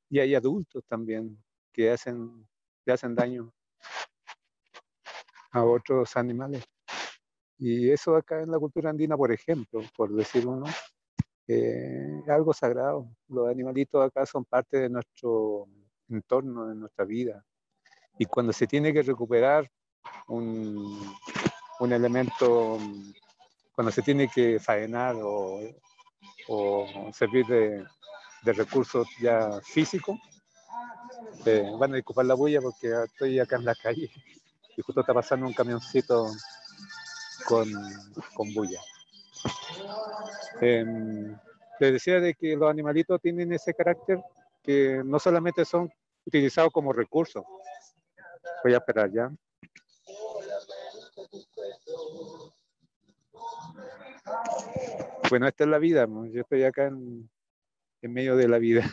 Speaker 5: y hay adultos también que le hacen daño a otros animales. Y eso acá en la cultura andina, por ejemplo, por decir uno, es algo sagrado. Los animalitos acá son parte de nuestro entorno, de nuestra vida. Y cuando se tiene que recuperar un elemento, cuando se tiene que faenar o servir de recursos ya físicos, van a disculpar la bulla porque estoy acá en la calle y justo está pasando un camioncito con bulla. Les decía de que los animalitos tienen ese carácter que no solamente son utilizados como recursos. Voy a esperar ya. Bueno, esta es la vida, ¿no? Yo estoy acá en medio de la vida.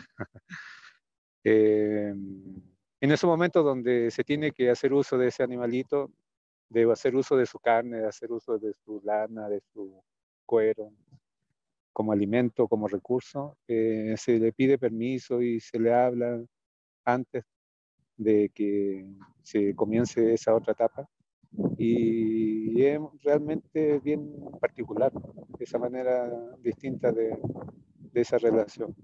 Speaker 5: En esos momentos donde se tiene que hacer uso de ese animalito, de hacer uso de su carne, de hacer uso de su lana, de su cuero, como alimento, como recurso, se le pide permiso y se le habla antes de que se comience esa otra etapa. Y es realmente bien particular esa manera distinta de esa relación.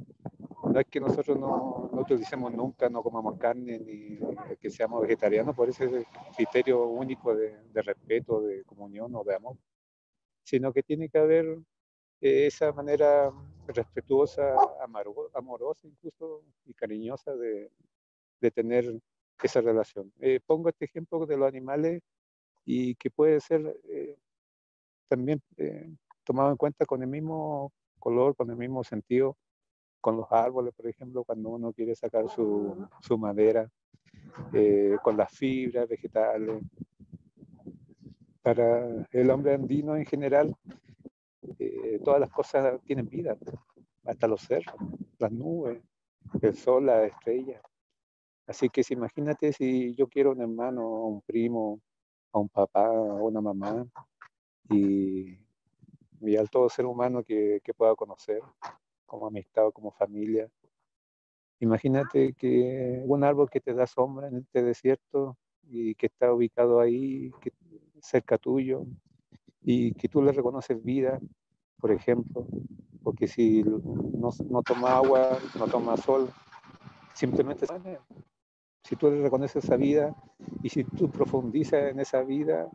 Speaker 5: No es que nosotros no utilicemos nunca, no comamos carne, ni que seamos vegetarianos por ese criterio único de respeto, de comunión o de amor, sino que tiene que haber esa manera respetuosa, amorosa incluso y cariñosa de tener esa relación. Pongo este ejemplo de los animales y que puede ser también tomado en cuenta con el mismo color, con el mismo sentido, con los árboles, por ejemplo, cuando uno quiere sacar su madera, con las fibras vegetales. Para el hombre andino en general, todas las cosas tienen vida, hasta los cerros, las nubes, el sol, las estrellas. Así que imagínate si yo quiero un hermano, a un primo, a un papá, a una mamá, y al todo ser humano que pueda conocer, como amistad o como familia. Imagínate que un árbol que te da sombra en este desierto y que está ubicado ahí, cerca tuyo, y que tú le reconoces vida, por ejemplo, porque si no toma agua, no toma sol, simplemente si tú le reconoces esa vida y si tú profundizas en esa vida,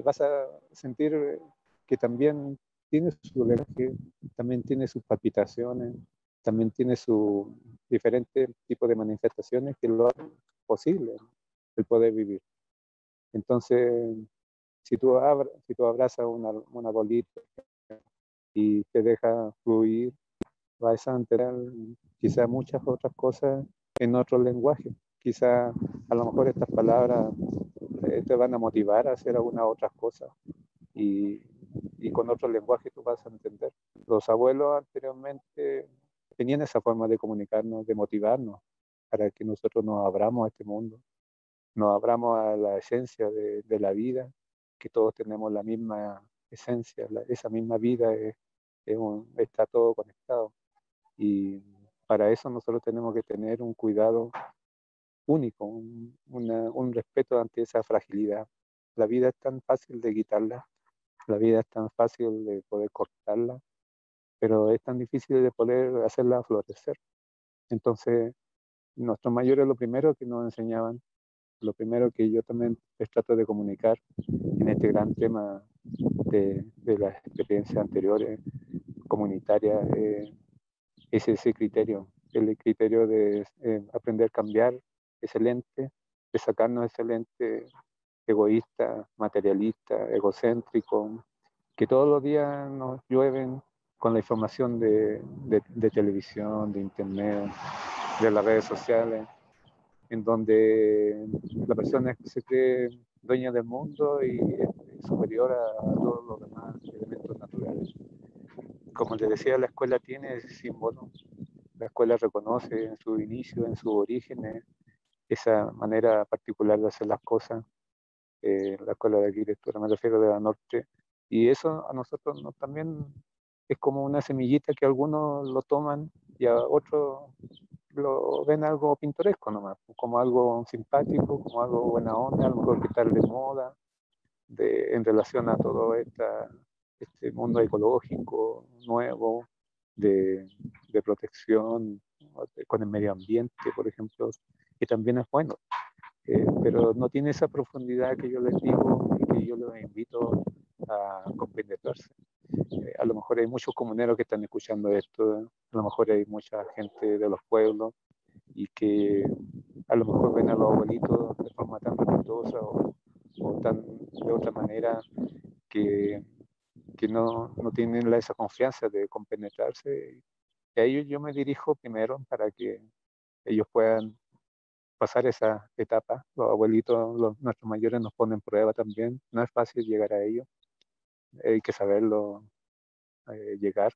Speaker 5: vas a sentir que también tiene su lenguaje, también tiene sus palpitaciones, también tiene sus diferentes tipos de manifestaciones que lo hacen posible el poder vivir. Entonces, si tú abrazas una bolita y te deja fluir, vas a enterar quizá muchas otras cosas en otro lenguaje. Quizá a lo mejor estas palabras te van a motivar a hacer algunas otras cosas y con otro lenguaje tú vas a entender. Los abuelos anteriormente tenían esa forma de comunicarnos, de motivarnos para que nosotros nos abramos a este mundo, nos abramos a la esencia de la vida, que todos tenemos la misma esencia, esa misma vida está todo conectado. Y para eso nosotros tenemos que tener un cuidado único, un respeto ante esa fragilidad. La vida es tan fácil de quitarla, la vida es tan fácil de poder cortarla, pero es tan difícil de poder hacerla florecer. Entonces, nuestros mayores lo primero que nos enseñaban, lo primero que yo también les trato de comunicar en este gran tema de de las experiencias anteriores comunitarias, es ese criterio, el criterio de aprender a cambiar ese lente, de sacarnos ese lente egoísta, materialista, egocéntrico, que todos los días nos llueven con la información de televisión, de internet, de las redes sociales, en donde la persona se cree dueña del mundo y es superior a todos los demás elementos naturales. Como les decía, la escuela tiene ese símbolo. La escuela reconoce en su inicio, en sus orígenes, esa manera particular de hacer las cosas. La escuela de arquitectura, me refiero de la norte. Y eso a nosotros también es como una semillita que algunos lo toman y a otros lo ven algo pintoresco nomás, como algo simpático, como algo buena onda, a lo mejor que tal de moda, en relación a todo este mundo ecológico nuevo, de protección con el medio ambiente, por ejemplo, que también es bueno, pero no tiene esa profundidad que yo les digo y que yo les invito a compenetrarse. A lo mejor hay muchos comuneros que están escuchando esto, a lo mejor hay mucha gente de los pueblos y que a lo mejor ven a los abuelitos de forma tan respetuosa o tan de otra manera que, que no tienen esa confianza de compenetrarse. Y a ellos yo me dirijo primero para que ellos puedan pasar esa etapa. Los abuelitos, nuestros mayores nos ponen prueba también. No es fácil llegar a ellos, hay que saberlo llegar.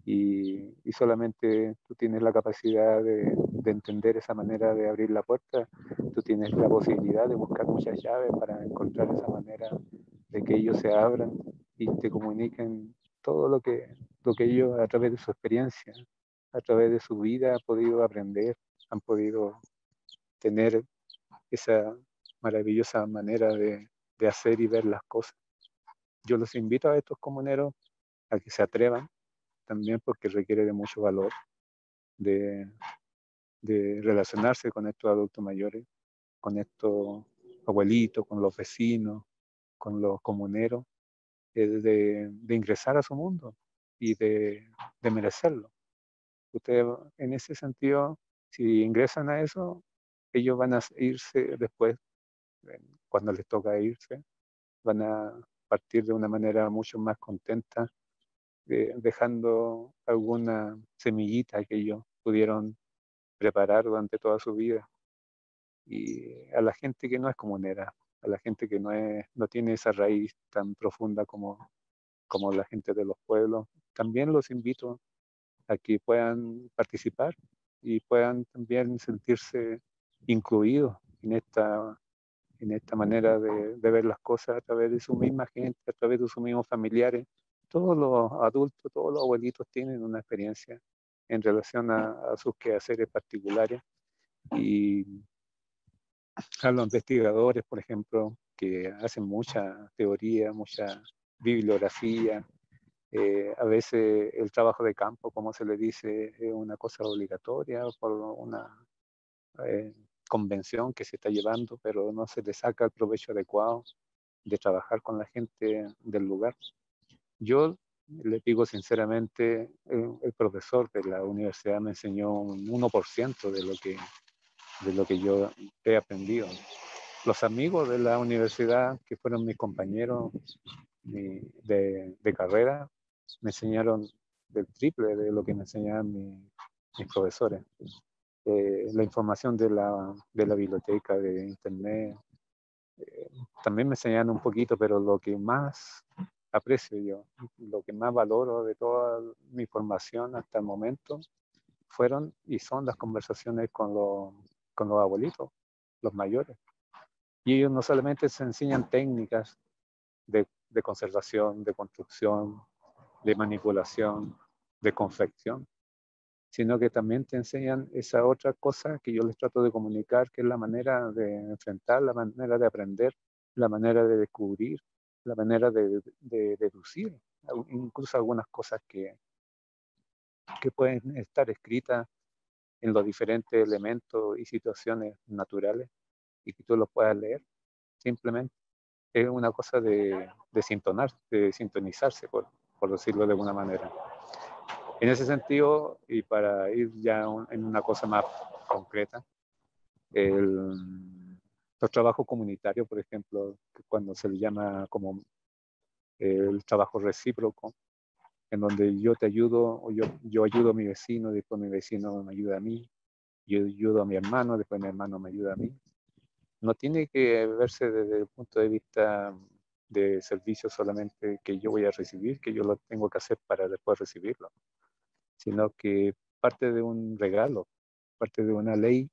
Speaker 5: Y solamente tú tienes la capacidad de entender esa manera de abrir la puerta, tú tienes la posibilidad de buscar muchas llaves para encontrar esa manera de que ellos se abran y te comuniquen todo lo que ellos a través de su experiencia, a través de su vida han podido aprender, han podido tener esa maravillosa manera de hacer y ver las cosas. Yo los invito a estos comuneros a que se atrevan, también porque requiere de mucho valor, de relacionarse con estos adultos mayores, con estos abuelitos, con los vecinos, con los comuneros, de ingresar a su mundo y de merecerlo. Ustedes, en ese sentido, si ingresan a eso, ellos van a irse después, cuando les toca irse, van a partir de una manera mucho más contenta, dejando alguna semillita que ellos pudieron preparar durante toda su vida. Y a la gente que no es comunera, a la gente que no tiene esa raíz tan profunda como la gente de los pueblos, también los invito a que puedan participar y puedan también sentirse incluidos en esta manera de ver las cosas a través de su misma gente, a través de sus mismos familiares. Todos los adultos, todos los abuelitos tienen una experiencia en relación a sus quehaceres particulares y a los investigadores, por ejemplo, que hacen mucha teoría, mucha bibliografía. A veces el trabajo de campo, como se le dice, es una cosa obligatoria por una convención que se está llevando, pero no se le saca el provecho adecuado de trabajar con la gente del lugar. Yo le digo sinceramente, el profesor de la universidad me enseñó un 1% de lo que yo he aprendido. Los amigos de la universidad, que fueron mis compañeros de carrera, me enseñaron del triple de lo que me enseñaban mis profesores. La información de la biblioteca, de internet, también me enseñaron un poquito, pero lo que más aprecio yo, lo que más valoro de toda mi formación hasta el momento, fueron y son las conversaciones con los abuelitos, los mayores. Y ellos no solamente se enseñan técnicas de conservación, de construcción, de manipulación, de confección, sino que también te enseñan esa otra cosa que yo les trato de comunicar, que es la manera de enfrentar, la manera de aprender, la manera de descubrir, la manera de deducir, incluso algunas cosas que pueden estar escritas en los diferentes elementos y situaciones naturales y que tú los puedas leer simplemente. es una cosa de sintonizarse, por decirlo de alguna manera. En ese sentido, y para ir ya en una cosa más concreta, los trabajos comunitarios, por ejemplo, cuando se le llama como el trabajo recíproco, en donde yo te ayudo, o yo ayudo a mi vecino, después mi vecino me ayuda a mí, yo ayudo a mi hermano, después mi hermano me ayuda a mí. No tiene que verse desde el punto de vista de servicio solamente que yo voy a recibir, que yo lo tengo que hacer para después recibirlo, sino que parte de un regalo, parte de una ley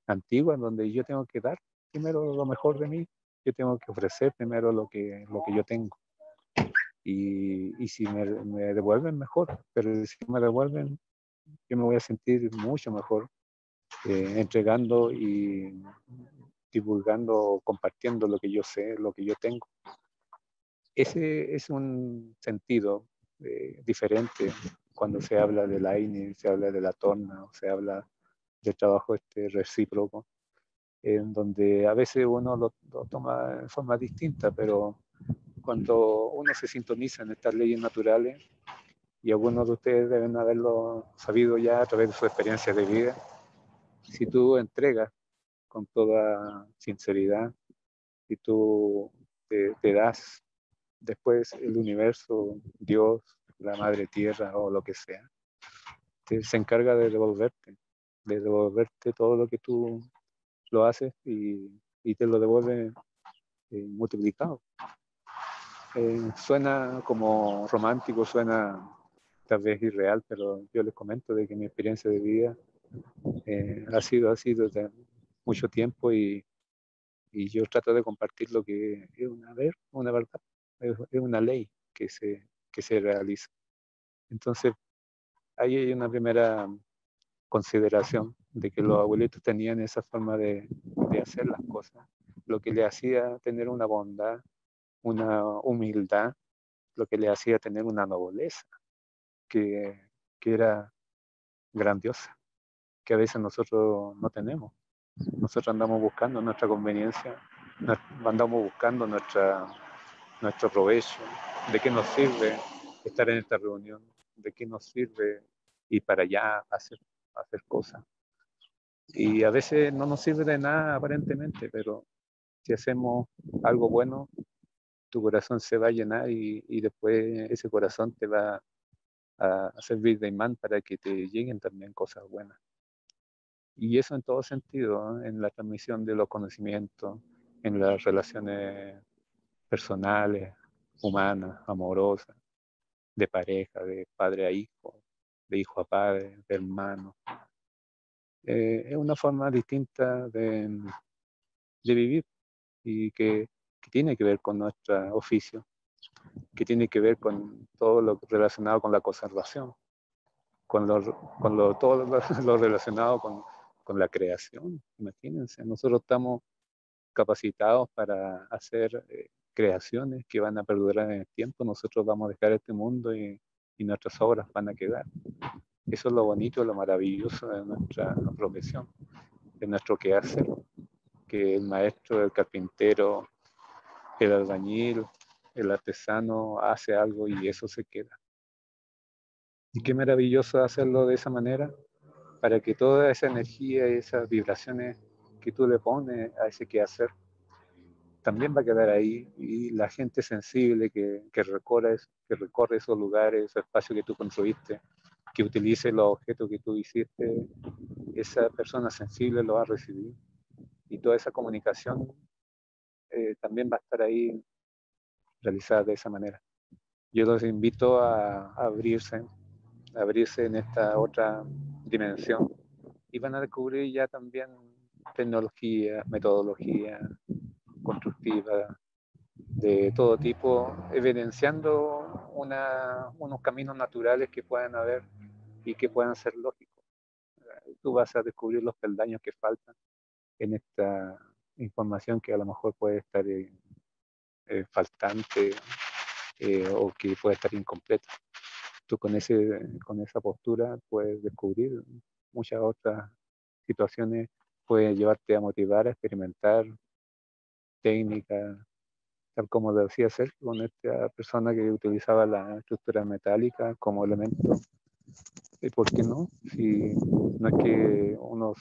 Speaker 5: antigua en donde yo tengo que dar primero lo mejor de mí, yo tengo que ofrecer primero lo que yo tengo. Y si me devuelven, mejor, pero si me devuelven, yo me voy a sentir mucho mejor entregando y divulgando, compartiendo lo que yo sé, lo que yo tengo. Ese es un sentido diferente cuando se habla del AINE, se habla de la torna, o se habla del trabajo recíproco, en donde a veces uno lo toma de forma distinta, pero cuando uno se sintoniza en estas leyes naturales, y algunos de ustedes deben haberlo sabido ya a través de su experiencia de vida, si tú entregas con toda sinceridad, si tú te das, después el universo, Dios, la madre tierra o lo que sea, se encarga de devolverte todo lo que tú lo haces y te lo devuelve multiplicado. Suena como romántico, suena tal vez irreal, pero yo les comento de que mi experiencia de vida ha sido así desde mucho tiempo y yo trato de compartir lo que es una verdad, es una ley que se realiza. Entonces, ahí hay una primera consideración de que los abuelitos tenían esa forma de hacer las cosas, lo que le hacía tener una bondad, una humildad, lo que le hacía tener una nobleza que era grandiosa, que a veces nosotros no tenemos. Nosotros andamos buscando nuestra conveniencia, andamos buscando nuestro provecho, de qué nos sirve estar en esta reunión, de qué nos sirve ir para allá a hacer cosas. Y a veces no nos sirve de nada aparentemente, pero si hacemos algo bueno, tu corazón se va a llenar y después ese corazón te va a servir de imán para que te lleguen también cosas buenas. Y eso en todo sentido, ¿eh? En la transmisión de los conocimientos, en las relaciones personales, humanas, amorosas, de pareja, de padre a hijo, de hijo a padre, de hermano. Es una forma distinta de vivir y que tiene que ver con nuestro oficio, que tiene que ver con todo lo relacionado con la conservación, todo lo relacionado con la creación. Imagínense, nosotros estamos capacitados para hacer creaciones que van a perdurar en el tiempo. Nosotros vamos a dejar este mundo y nuestras obras van a quedar. Eso es lo bonito, lo maravilloso de nuestra profesión, de nuestro quehacer, que el maestro, el carpintero, el albañil, el artesano hace algo y eso se queda. Y qué maravilloso hacerlo de esa manera, para que toda esa energía y esas vibraciones que tú le pones a ese quehacer también va a quedar ahí, y la gente sensible que recorre esos lugares, esos espacios que tú construiste, que utilice los objetos que tú hiciste, esa persona sensible lo va a recibir y toda esa comunicación también va a estar ahí realizada de esa manera. Yo los invito a abrirse en esta otra dimensión y van a descubrir ya también tecnología, metodología constructiva de todo tipo, evidenciando unos caminos naturales que puedan haber y que puedan ser lógicos. Tú vas a descubrir los peldaños que faltan en esta información que a lo mejor puede estar faltante o que puede estar incompleta. Tú con esa postura puedes descubrir muchas otras situaciones, puede llevarte a motivar, a experimentar técnicas, tal como lo decía Sergio, con esta persona que utilizaba la estructura metálica como elemento. ¿Y por qué no? Si no es que uno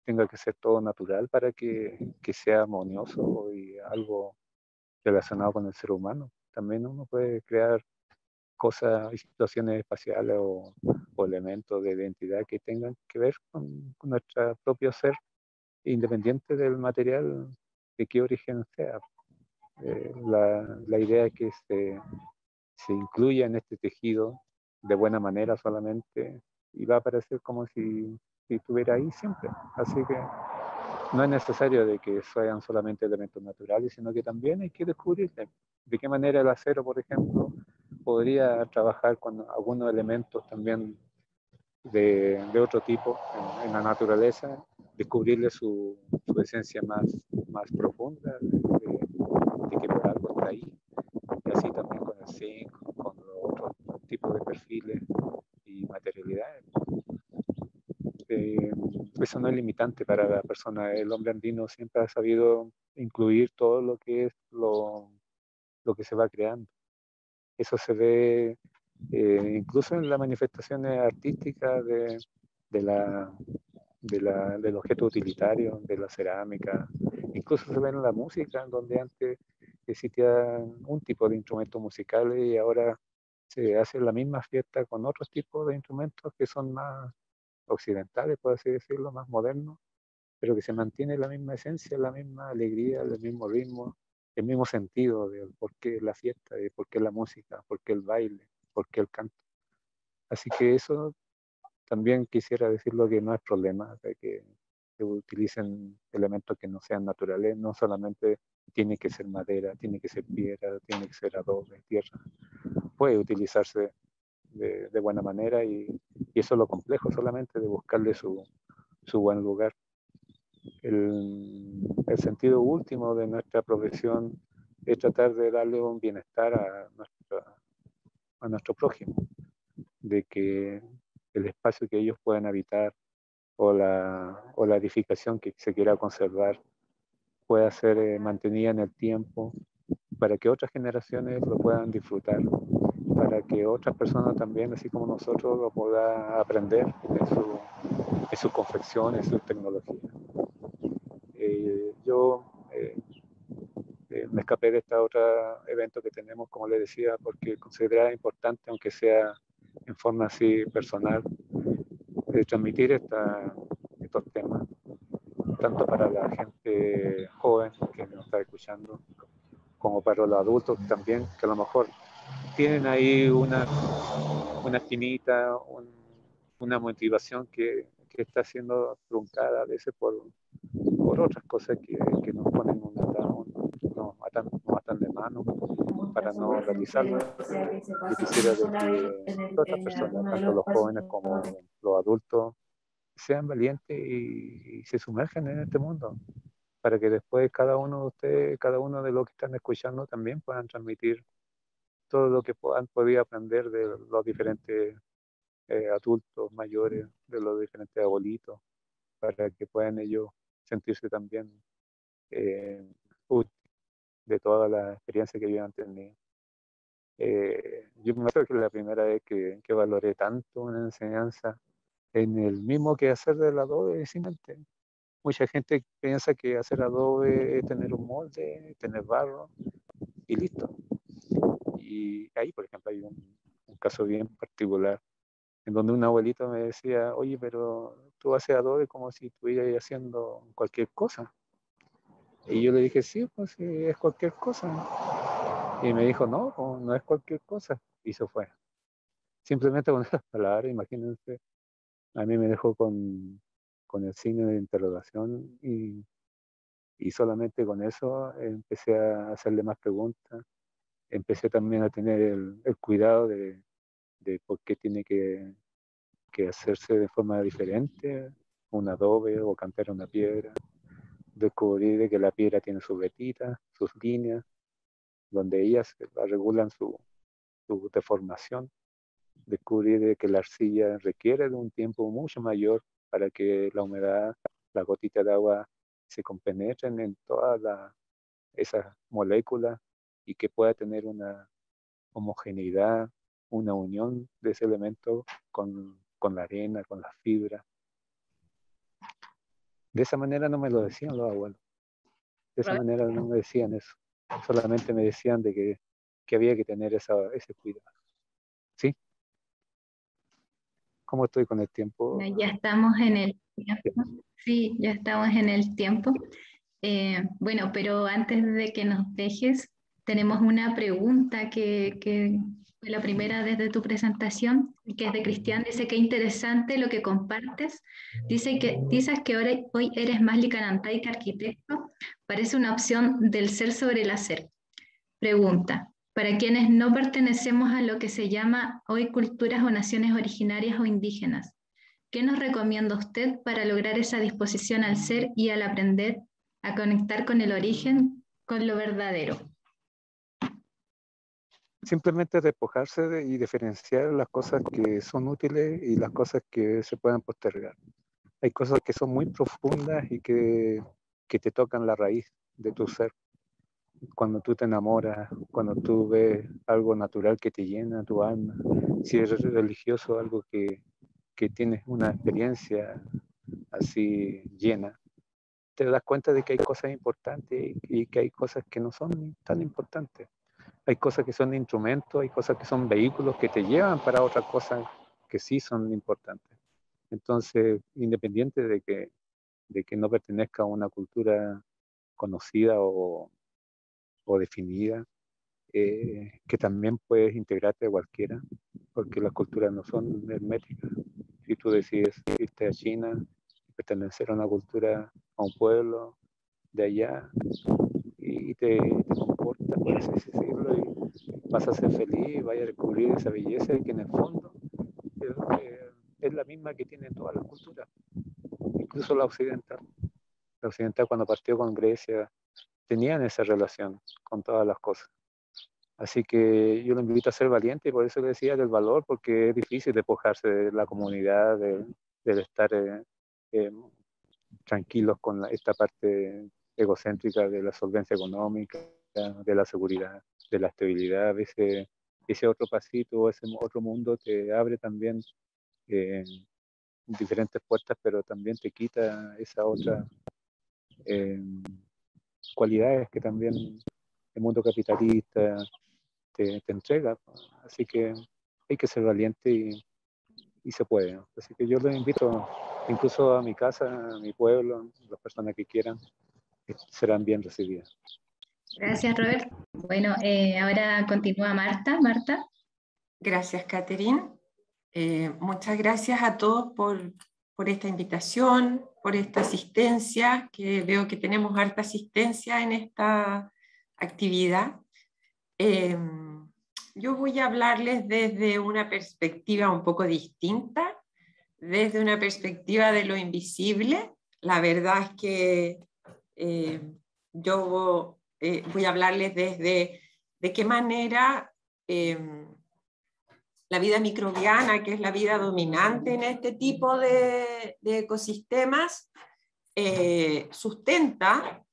Speaker 5: tenga que ser todo natural para que sea armonioso y algo relacionado con el ser humano. También uno puede crear cosas y situaciones espaciales o elementos de identidad que tengan que ver con nuestro propio ser, independiente del material de qué origen sea. La idea es que se incluya en este tejido de buena manera solamente y va a parecer como si estuviera ahí siempre. Así que no es necesario de que sean solamente elementos naturales, sino que también hay que descubrir de qué manera el acero, por ejemplo, podría trabajar con algunos elementos también de otro tipo en la naturaleza, descubrirle su esencia más profunda, de que por algo está ahí. Y así también con el zinc, con los otros tipos de perfiles y materialidades. Eh, Eso no es limitante para la persona. El hombre andino siempre ha sabido incluir todo lo que es lo que se va creando. Eso se ve incluso en las manifestaciones artísticas de la, del objeto utilitario, de la cerámica. Incluso se ve en la música, donde antes existía un tipo de instrumentos musicales y ahora se hace la misma fiesta con otros tipos de instrumentos que son más occidentales, por así decirlo, más modernos, pero que se mantiene la misma esencia, la misma alegría, el mismo ritmo, el mismo sentido de por qué la fiesta, de por qué la música, por qué el baile, por qué el canto. Así que eso también quisiera decirlo que no es problema de que se utilicen elementos que no sean naturales, no solamente tiene que ser madera, tiene que ser piedra, tiene que ser adobe, tierra, puede utilizarse de buena manera y eso es lo complejo solamente de buscarle su buen lugar. El sentido último de nuestra profesión es tratar de darle un bienestar a nuestro prójimo, de que el espacio que ellos puedan habitar o la edificación que se quiera conservar pueda ser mantenida en el tiempo para que otras generaciones lo puedan disfrutar, para que otras personas también, así como nosotros, lo puedan aprender en su confección, en su tecnología. Yo me escapé de este otro evento que tenemos, como les decía, porque consideraba importante, aunque sea en forma así personal, de transmitir estos temas, tanto para la gente joven que nos está escuchando, como para los adultos también, que a lo mejor tienen ahí una espinita, una motivación que está siendo truncada a veces por otras cosas que nos ponen nos matan de mano para no realizarlo. Yo quisiera de que todas las personas, tanto los jóvenes como los adultos, sean valientes y se sumerjan en este mundo, para que después cada uno de ustedes, cada uno de los que están escuchando también puedan transmitir todo lo que han podido aprender de los diferentes adultos mayores, de los diferentes abuelitos, para que puedan ellos sentirse también útiles de toda la experiencia que ellos han tenido. Yo me acuerdo que la primera vez que valoré tanto una enseñanza en el mismo que hacer del adobe cimento. Mucha gente piensa que hacer adobe es tener un molde, tener barro y listo. Y ahí, por ejemplo, hay un caso bien particular en donde un abuelito me decía, oye, pero tú haces adobe como si estuvieras haciendo cualquier cosa. Y yo le dije, sí, pues sí, es cualquier cosa. Y me dijo, no, no es cualquier cosa. Y se fue. Simplemente con esas palabras, imagínense, a mí me dejó con el signo de interrogación y solamente con eso empecé a hacerle más preguntas. Empecé también a tener el cuidado de por qué tiene que hacerse de forma diferente, un adobe o cantar una piedra. Descubrí de que la piedra tiene sus vetitas, sus líneas, donde ellas regulan su deformación. Descubrí de que la arcilla requiere de un tiempo mucho mayor para que la humedad, la gotita de agua se compenetren en todas esas moléculas y que pueda tener una homogeneidad, una unión de ese elemento con la arena, con las fibras. De esa manera no me lo decían los abuelos. De esa manera no me decían eso. Solamente me decían de que había que tener ese cuidado. ¿Sí? ¿Cómo estoy con el tiempo?
Speaker 1: Bueno, ya estamos en el tiempo. Sí, ya estamos en el tiempo. Bueno, pero antes de que nos dejes, tenemos una pregunta que fue la primera desde tu presentación, que es de Cristian. Dice que interesante lo que compartes. Dices que hoy eres más licanantay que arquitecto. Parece una opción del ser sobre el hacer. Pregunta, para quienes no pertenecemos a lo que se llama hoy culturas o naciones originarias o indígenas, ¿qué nos recomienda usted para lograr esa disposición al ser y al aprender a conectar con el origen, con lo verdadero?
Speaker 5: Simplemente despojarse y diferenciar las cosas que son útiles y las cosas que se puedan postergar. Hay cosas que son muy profundas y que te tocan la raíz de tu ser. Cuando tú te enamoras, cuando tú ves algo natural que te llena tu alma, si eres religioso, algo que tienes una experiencia así llena, te das cuenta de que hay cosas importantes y que hay cosas que no son tan importantes. Hay cosas que son instrumentos, hay cosas que son vehículos que te llevan para otras cosas que sí son importantes. Entonces, independiente de que no pertenezca a una cultura conocida o definida, que también puedes integrarte a cualquiera, porque las culturas no son herméticas. Si tú decides irte a China, pertenecer a una cultura, a un pueblo de allá, y te comportas, por así decirlo, y vas a ser feliz, vas a descubrir esa belleza que en el fondo es la misma que tienen todas las culturas, incluso la occidental. La occidental, cuando partió con Grecia, tenían esa relación con todas las cosas. Así que yo lo invito a ser valiente, y por eso le decía del valor, porque es difícil despojarse de la comunidad, del estar tranquilos con esta parte egocéntrica de la solvencia económica, de la seguridad, de la estabilidad. A veces ese otro pasito, ese otro mundo te abre también diferentes puertas, pero también te quita esa otra cualidades que también el mundo capitalista te entrega. Así que hay que ser valiente y se puede. Así que yo les invito incluso a mi casa, a mi pueblo, las personas que quieran, serán bien recibidas.
Speaker 1: Gracias, Robert. Bueno, ahora continúa Marta. Marta.
Speaker 3: Gracias, Catherine. Muchas gracias a todos por esta invitación, por esta asistencia, que veo que tenemos harta asistencia en esta actividad. Yo voy a hablarles desde una perspectiva un poco distinta, desde una perspectiva de lo invisible. La verdad es que yo voy a hablarles desde de qué manera la vida microbiana, que es la vida dominante en este tipo de ecosistemas, sustenta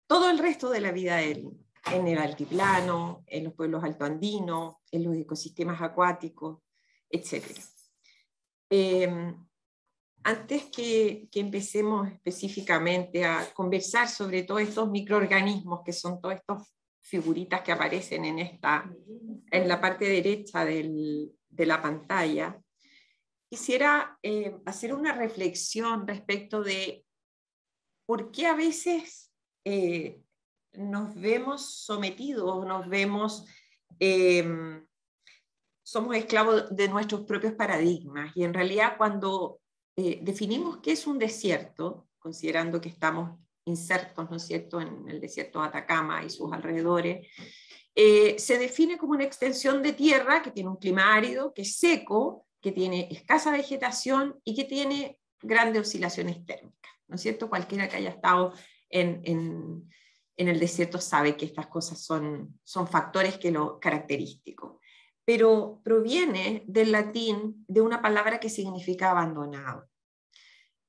Speaker 3: todo el resto de la vida en el altiplano, en los pueblos altoandinos, en los ecosistemas acuáticos, etc. Antes que empecemos específicamente a conversar sobre todos estos microorganismos, que son todos estos figuritas que aparecen en la parte derecha de la pantalla, quisiera hacer una reflexión respecto de por qué a veces nos vemos sometidos, somos esclavos de nuestros propios paradigmas, y en realidad cuando definimos qué es un desierto, considerando que estamos insertos, ¿no es cierto?, en el desierto de Atacama y sus alrededores, se define como una extensión de tierra que tiene un clima árido, que es seco, que tiene escasa vegetación y que tiene grandes oscilaciones térmicas, ¿no es cierto? Cualquiera que haya estado en el desierto sabe que estas cosas son factores que lo característicos, pero proviene del latín de una palabra que significa abandonado.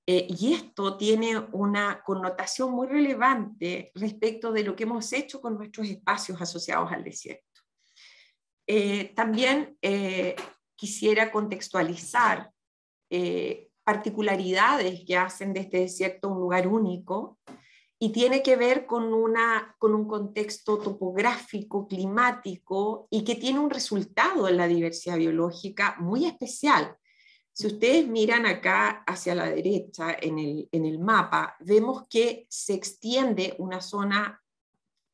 Speaker 3: Y esto tiene una connotación muy relevante respecto de lo que hemos hecho con nuestros espacios asociados al desierto. También quisiera contextualizar particularidades que hacen de este desierto un lugar único, y tiene que ver con un contexto topográfico, climático, y que tiene un resultado en la diversidad biológica muy especial. Si ustedes miran acá hacia la derecha en el mapa, vemos que se extiende una zona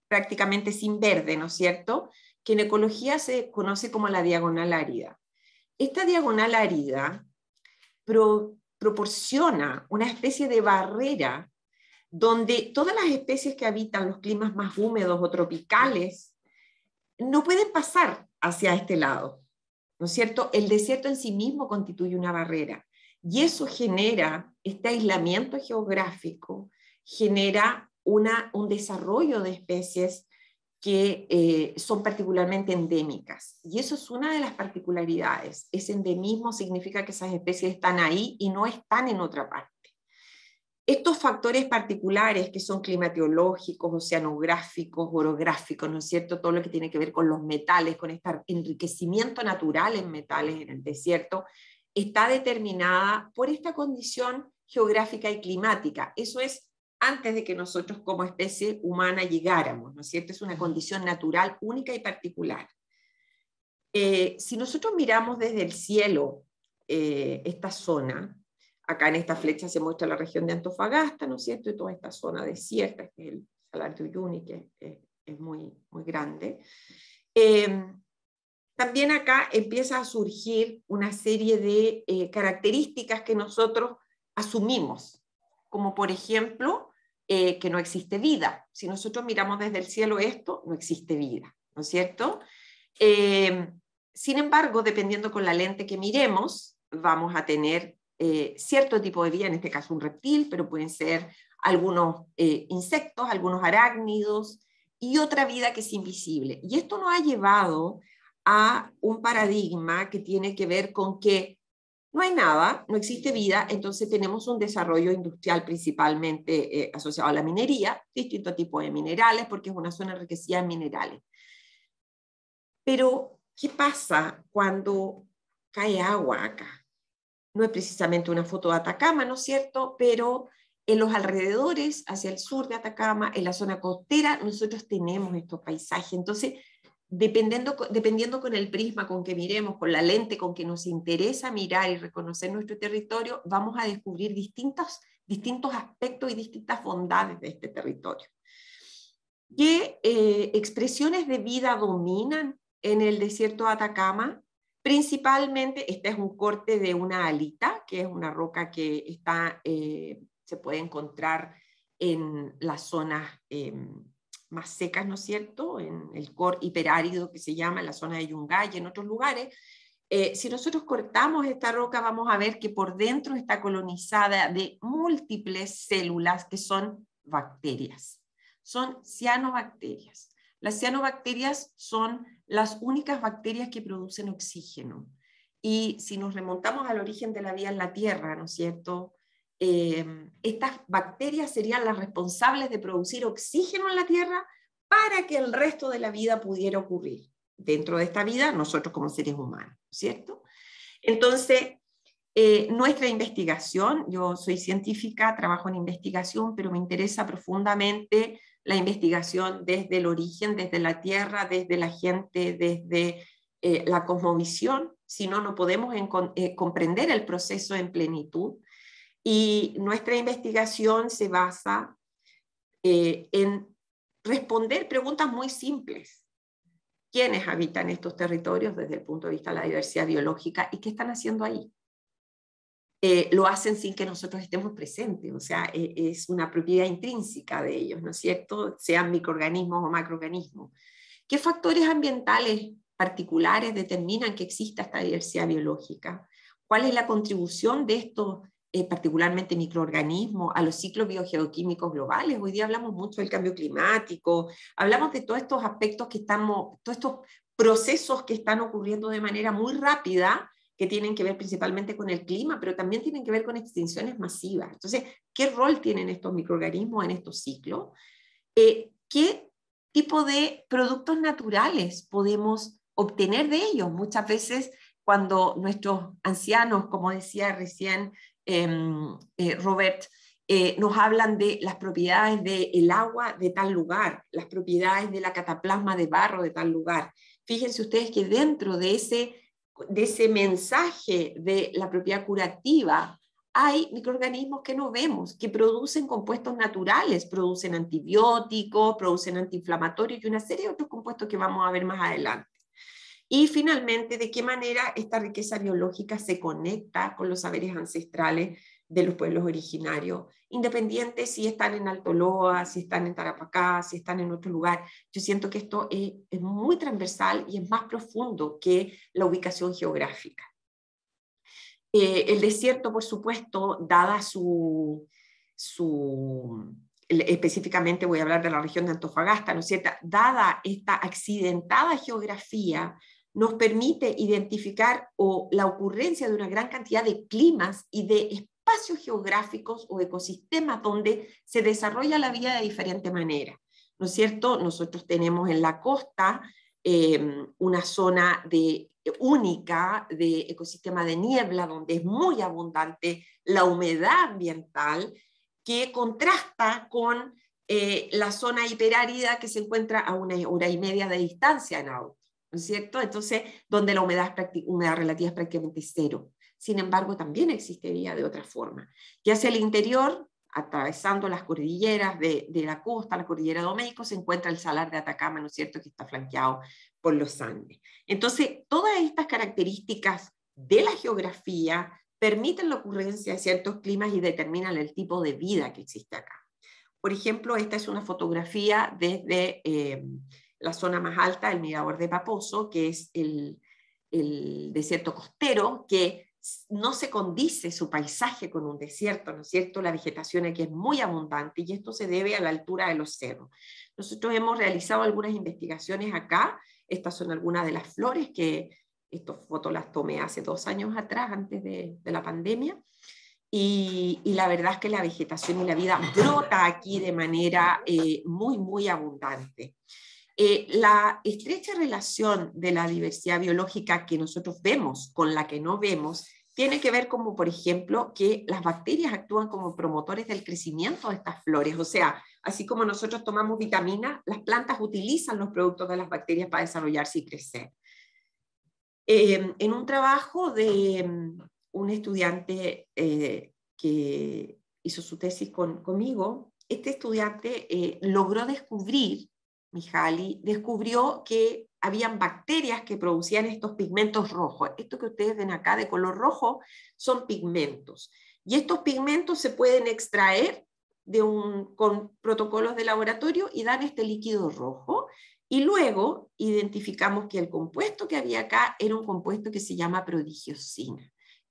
Speaker 3: prácticamente sin verde, ¿no es cierto?, que en ecología se conoce como la diagonal árida. Esta diagonal árida proporciona una especie de barrera donde todas las especies que habitan los climas más húmedos o tropicales no pueden pasar hacia este lado, ¿no es cierto? El desierto en sí mismo constituye una barrera, y eso genera, este aislamiento geográfico, genera un desarrollo de especies que son particularmente endémicas. Y eso es una de las particularidades. Ese endemismo significa que esas especies están ahí y no están en otra parte. Estos factores particulares que son climatológicos, oceanográficos, orográficos, ¿no es cierto? Todo lo que tiene que ver con los metales, con este enriquecimiento natural en metales en el desierto, está determinada por esta condición geográfica y climática. Eso es antes de que nosotros como especie humana llegáramos, ¿no es cierto? Es una condición natural única y particular. Si nosotros miramos desde el cielo esta zona, acá en esta flecha se muestra la región de Antofagasta, ¿no es cierto? Y toda esta zona desierta, que es el Salar de Uyuni, que es muy, muy grande. También acá empieza a surgir una serie de características que nosotros asumimos, como por ejemplo, que no existe vida. Si nosotros miramos desde el cielo esto, no existe vida, ¿no es cierto? Sin embargo, dependiendo con la lente que miremos, vamos a tener cierto tipo de vida, en este caso un reptil, pero pueden ser algunos insectos, algunos arácnidos, y otra vida que es invisible. Y esto nos ha llevado a un paradigma que tiene que ver con que no hay nada, no existe vida, entonces tenemos un desarrollo industrial principalmente asociado a la minería, distintos tipos de minerales, porque es una zona enriquecida en minerales. Pero, ¿qué pasa cuando cae agua acá? No es precisamente una foto de Atacama, ¿no es cierto? Pero en los alrededores, hacia el sur de Atacama, en la zona costera, nosotros tenemos estos paisajes. Entonces, dependiendo con el prisma con que miremos, con la lente con que nos interesa mirar y reconocer nuestro territorio, vamos a descubrir distintos aspectos y distintas bondades de este territorio. ¿Qué expresiones de vida dominan en el desierto de Atacama? Principalmente, este es un corte de una alita, que es una roca que está, se puede encontrar en las zonas más secas, ¿no es cierto? En el core hiperárido que se llama, en la zona de Yungay y en otros lugares. Si nosotros cortamos esta roca, vamos a ver que por dentro está colonizada de múltiples células que son bacterias. Son cianobacterias. Las cianobacterias son las únicas bacterias que producen oxígeno. Y si nos remontamos al origen de la vida en la Tierra, ¿no es cierto? Estas bacterias serían las responsables de producir oxígeno en la Tierra para que el resto de la vida pudiera ocurrir. Dentro de esta vida, nosotros como seres humanos, ¿cierto? Entonces, nuestra investigación, yo soy científica, trabajo en investigación, pero me interesa profundamente la investigación desde el origen, desde la Tierra, desde la gente, desde la cosmovisión, si no, no podemos comprender el proceso en plenitud. Y nuestra investigación se basa en responder preguntas muy simples. ¿Quiénes habitan estos territorios desde el punto de vista de la diversidad biológica y qué están haciendo ahí? Lo hacen sin que nosotros estemos presentes, o sea, es una propiedad intrínseca de ellos, ¿no es cierto? Sean microorganismos o macroorganismos. ¿Qué factores ambientales particulares determinan que exista esta diversidad biológica? ¿Cuál es la contribución de estos, particularmente microorganismos, a los ciclos biogeoquímicos globales? Hoy día hablamos mucho del cambio climático, hablamos de todos estos aspectos que estamos, todos estos procesos que están ocurriendo de manera muy rápida, que tienen que ver principalmente con el clima, pero también tienen que ver con extinciones masivas. Entonces, ¿qué rol tienen estos microorganismos en estos ciclos? ¿Qué tipo de productos naturales podemos obtener de ellos? Muchas veces cuando nuestros ancianos, como decía recién Robert, nos hablan de las propiedades del agua de tal lugar, las propiedades de la cataplasma de barro de tal lugar. Fíjense ustedes que dentro de ese mensaje de la propiedad curativa hay microorganismos que no vemos, que producen compuestos naturales, producen antibióticos, producen antiinflamatorios y una serie de otros compuestos que vamos a ver más adelante. Y finalmente, de qué manera esta riqueza biológica se conecta con los saberes ancestrales de los pueblos originarios, independiente si están en Alto Loa, si están en Tarapacá, si están en otro lugar. Yo siento que esto es muy transversal y es más profundo que la ubicación geográfica. El desierto, por supuesto, dada específicamente voy a hablar de la región de Antofagasta, ¿no es cierto? Dada esta accidentada geografía, nos permite identificar la ocurrencia de una gran cantidad de climas y de espacios geográficos o ecosistemas donde se desarrolla la vida de diferente manera, ¿no es cierto? Nosotros tenemos en la costa una zona única de ecosistema de niebla, donde es muy abundante la humedad ambiental, que contrasta con la zona hiperárida que se encuentra a 1 hora y media de distancia en auto, ¿no es cierto? Entonces, donde la humedad relativa es prácticamente cero. Sin embargo, también existiría de otra forma. Y hacia el interior, atravesando las cordilleras de la costa, la cordillera de México, se encuentra el Salar de Atacama, ¿no es cierto?, que está flanqueado por los Andes. Entonces, todas estas características de la geografía permiten la ocurrencia de ciertos climas y determinan el tipo de vida que existe acá. Por ejemplo, esta es una fotografía desde la zona más alta, el Mirador de Paposo, que es el desierto costero, que no se condice su paisaje con un desierto, ¿no es cierto? La vegetación aquí es muy abundante y esto se debe a la altura de los cerros. Nosotros hemos realizado algunas investigaciones acá. Estas son algunas de las flores que estas fotos las tomé hace 2 años atrás, antes de la pandemia. Y la verdad es que la vegetación y la vida brota aquí de manera muy, muy abundante. La estrecha relación de la diversidad biológica que nosotros vemos con la que no vemos tiene que ver como, por ejemplo, que las bacterias actúan como promotores del crecimiento de estas flores. O sea, así como nosotros tomamos vitaminas, las plantas utilizan los productos de las bacterias para desarrollarse y crecer. En un trabajo de un estudiante que hizo su tesis conmigo, este estudiante logró descubrir, Mihaly, descubrió que habían bacterias que producían estos pigmentos rojos. Esto que ustedes ven acá de color rojo son pigmentos. Y estos pigmentos se pueden extraer con protocolos de laboratorio y dan este líquido rojo. Y luego identificamos que el compuesto que había acá era un compuesto que se llama prodigiosina.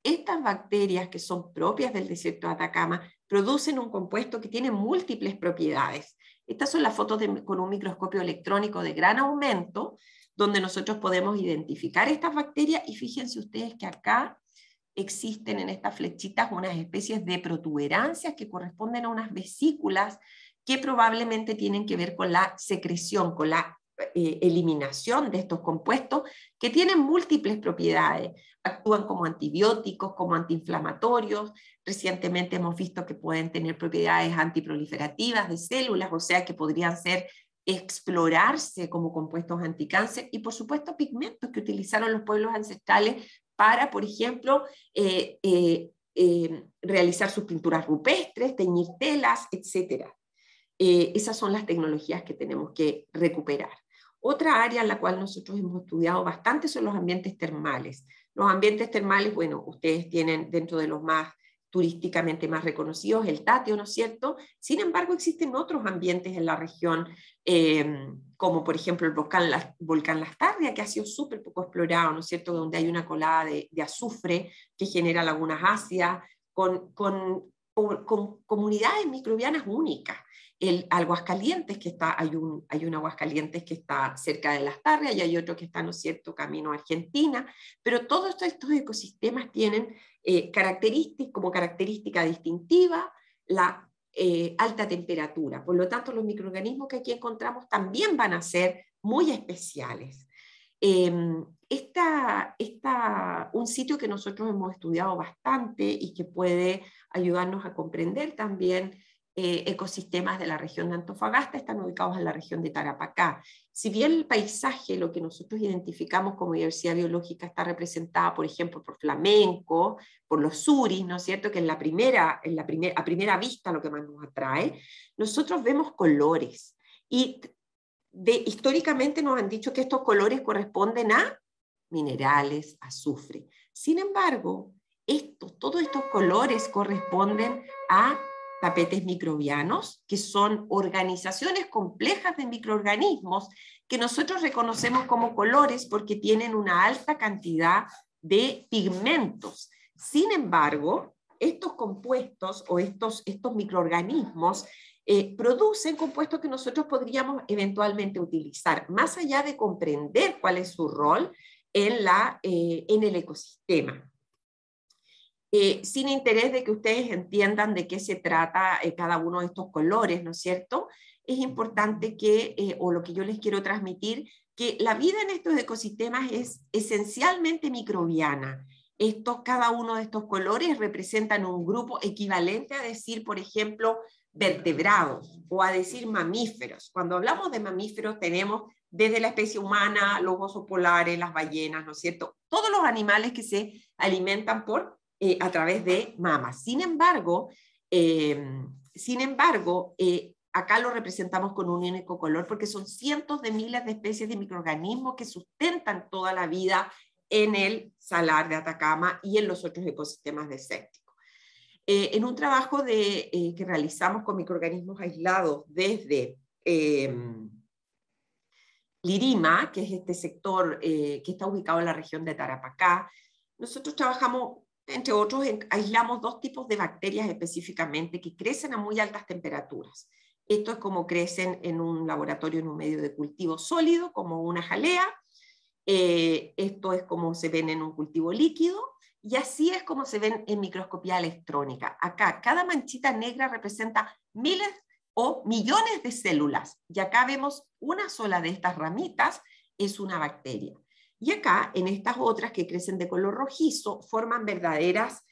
Speaker 3: Estas bacterias, que son propias del desierto de Atacama, producen un compuesto que tiene múltiples propiedades. Estas son las fotos con un microscopio electrónico de gran aumento, donde nosotros podemos identificar estas bacterias, y fíjense ustedes que acá existen en estas flechitas unas especies de protuberancias que corresponden a unas vesículas que probablemente tienen que ver con la secreción, con la eliminación de estos compuestos que tienen múltiples propiedades. Actúan como antibióticos, como antiinflamatorios. Recientemente hemos visto que pueden tener propiedades antiproliferativas de células, o sea que podrían explorarse como compuestos anticáncer, y por supuesto pigmentos que utilizaron los pueblos ancestrales para, por ejemplo, realizar sus pinturas rupestres, teñir telas, etc. Esas son las tecnologías que tenemos que recuperar. Otra área en la cual nosotros hemos estudiado bastante son los ambientes termales. Los ambientes termales, bueno, ustedes tienen dentro de los más turísticamente más reconocidos el Tatio, ¿no es cierto? Sin embargo, existen otros ambientes en la región, como por ejemplo el volcán Lastarria, que ha sido súper poco explorado, ¿no es cierto? Donde hay una colada de azufre que genera lagunas ácidas, con con comunidades microbianas únicas. El Aguascalientes, hay un Aguascalientes que está cerca de Las Tarrias y hay otro que está, ¿no es cierto?, camino a Argentina, pero todos estos ecosistemas tienen como característica distintiva la alta temperatura. Por lo tanto, los microorganismos que aquí encontramos también van a ser muy especiales. Un sitio que nosotros hemos estudiado bastante y que puede ayudarnos a comprender también ecosistemas de la región de Antofagasta, están ubicados en la región de Tarapacá. Si bien el paisaje, lo que nosotros identificamos como diversidad biológica, está representada, por ejemplo, por flamenco, por los suris, ¿no es cierto?, que a primera vista lo que más nos atrae, nosotros vemos colores. Y históricamente nos han dicho que estos colores corresponden a minerales, azufre. Sin embargo, todos estos colores corresponden a tapetes microbianos, que son organizaciones complejas de microorganismos que nosotros reconocemos como colores porque tienen una alta cantidad de pigmentos. Sin embargo, estos compuestos o estos microorganismos producen compuestos que nosotros podríamos eventualmente utilizar, más allá de comprender cuál es su rol en el ecosistema. Sin interés de que ustedes entiendan de qué se trata cada uno de estos colores, ¿no es cierto? Es importante o lo que yo les quiero transmitir, que la vida en estos ecosistemas es esencialmente microbiana. Cada uno de estos colores representan un grupo equivalente a decir, por ejemplo, vertebrados o a decir mamíferos. Cuando hablamos de mamíferos tenemos desde la especie humana, los osos polares, las ballenas, ¿no es cierto? Todos los animales que se alimentan a través de mamas. Sin embargo, acá lo representamos con un único color porque son cientos de miles de especies de microorganismos que sustentan toda la vida en el salar de Atacama y en los otros ecosistemas desérticos. En un trabajo que realizamos con microorganismos aislados desde Lirima, que es este sector que está ubicado en la región de Tarapacá, nosotros trabajamos, entre otros, aislamos 2 tipos de bacterias específicamente que crecen a muy altas temperaturas. Esto es como crecen en un laboratorio, en un medio de cultivo sólido, como una jalea. Esto es como se ven en un cultivo líquido, y así es como se ven en microscopía electrónica. Acá, cada manchita negra representa miles o millones de células, y acá vemos una sola de estas ramitas, es una bacteria. Y acá, en estas otras que crecen de color rojizo, forman verdaderas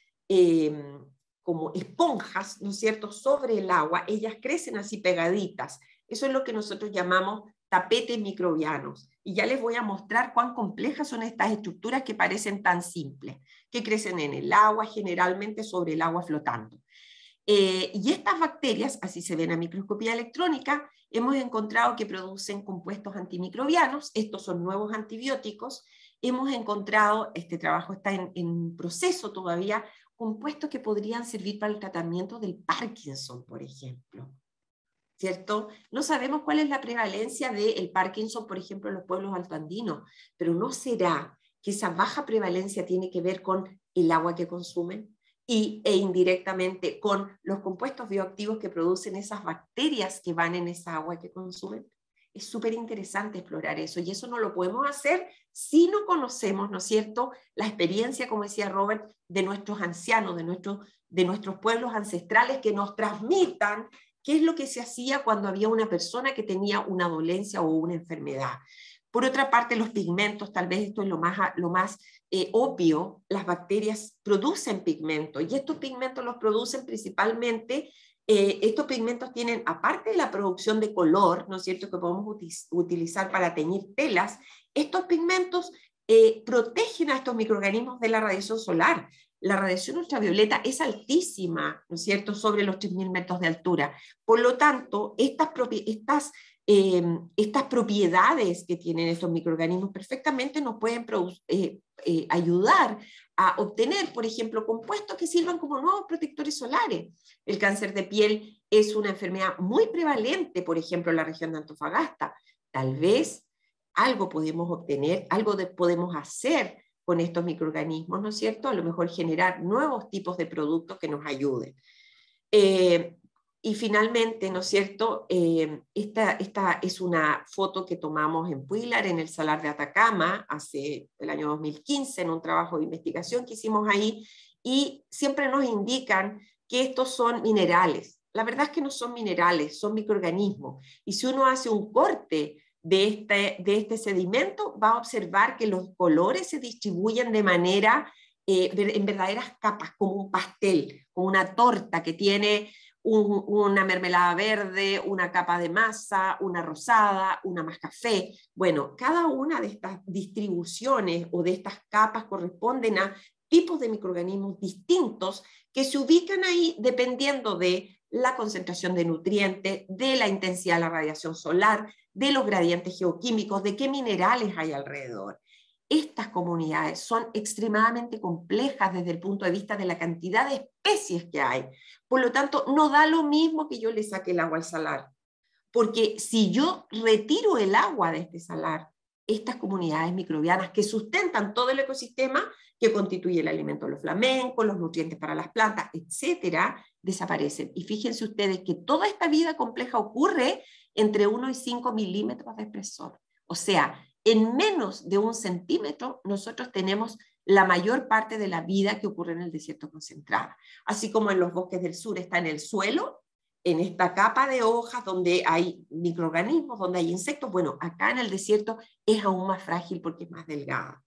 Speaker 3: como esponjas, ¿no es cierto?, sobre el agua. Ellas crecen así pegaditas. Eso es lo que nosotros llamamos tapetes microbianos. Y ya les voy a mostrar cuán complejas son estas estructuras que parecen tan simples, que crecen en el agua, generalmente sobre el agua flotando. Y estas bacterias, así se ven a microscopía electrónica, hemos encontrado que producen compuestos antimicrobianos. Estos son nuevos antibióticos. Hemos encontrado, este trabajo está en proceso todavía, compuestos que podrían servir para el tratamiento del Parkinson, por ejemplo. ¿Cierto? No sabemos cuál es la prevalencia del Parkinson, por ejemplo, en los pueblos altoandinos, pero ¿no será que esa baja prevalencia tiene que ver con el agua que consumen e indirectamente con los compuestos bioactivos que producen esas bacterias que van en esa agua que consumen? Es súper interesante explorar eso, y eso no lo podemos hacer si no conocemos, ¿no es cierto?, la experiencia, como decía Robert, de nuestros ancianos, de nuestros pueblos ancestrales, que nos transmitan qué es lo que se hacía cuando había una persona que tenía una dolencia o una enfermedad. Por otra parte, los pigmentos, tal vez esto es lo más obvio, las bacterias producen pigmentos, y estos pigmentos los producen principalmente, estos pigmentos tienen, aparte de la producción de color, ¿no es cierto?, que podemos utilizar para teñir telas, estos pigmentos protegen a estos microorganismos de la radiación solar. La radiación ultravioleta es altísima, ¿no es cierto?, sobre los 3.000 metros de altura. Por lo tanto, estas propiedades que tienen estos microorganismos perfectamente nos pueden ayudar a obtener, por ejemplo, compuestos que sirvan como nuevos protectores solares. El cáncer de piel es una enfermedad muy prevalente, por ejemplo, en la región de Antofagasta. Tal vez algo podemos obtener, podemos hacer con estos microorganismos, ¿no es cierto? A lo mejor generar nuevos tipos de productos que nos ayuden. Y finalmente, ¿no es cierto? Esta es una foto que tomamos en Puilar, en el Salar de Atacama, hace el año 2015, en un trabajo de investigación que hicimos ahí, y siempre nos indican que estos son minerales. La verdad es que no son minerales, son microorganismos. Y si uno hace un corte de este sedimento, va a observar que los colores se distribuyen de manera, en verdaderas capas, como un pastel, como una torta que tiene una mermelada verde, una capa de masa, una rosada, una más café. Bueno, cada una de estas distribuciones o de estas capas corresponden a tipos de microorganismos distintos que se ubican ahí dependiendo de la concentración de nutrientes, de la intensidad de la radiación solar, de los gradientes geoquímicos, de qué minerales hay alrededor. Estas comunidades son extremadamente complejas desde el punto de vista de la cantidad de especies que hay. Por lo tanto, no da lo mismo que yo le saque el agua al salar. Porque si yo retiro el agua de este salar, estas comunidades microbianas que sustentan todo el ecosistema, que constituye el alimento de los flamencos, los nutrientes para las plantas, etcétera, desaparecen. Y fíjense ustedes que toda esta vida compleja ocurre entre 1 y 5 milímetros de espesor. O sea, en menos de 1 centímetro nosotros tenemos la mayor parte de la vida que ocurre en el desierto concentrada. Así como en los bosques del sur está en el suelo, en esta capa de hojas donde hay microorganismos, donde hay insectos. Bueno, acá en el desierto es aún más frágil porque es más delgada.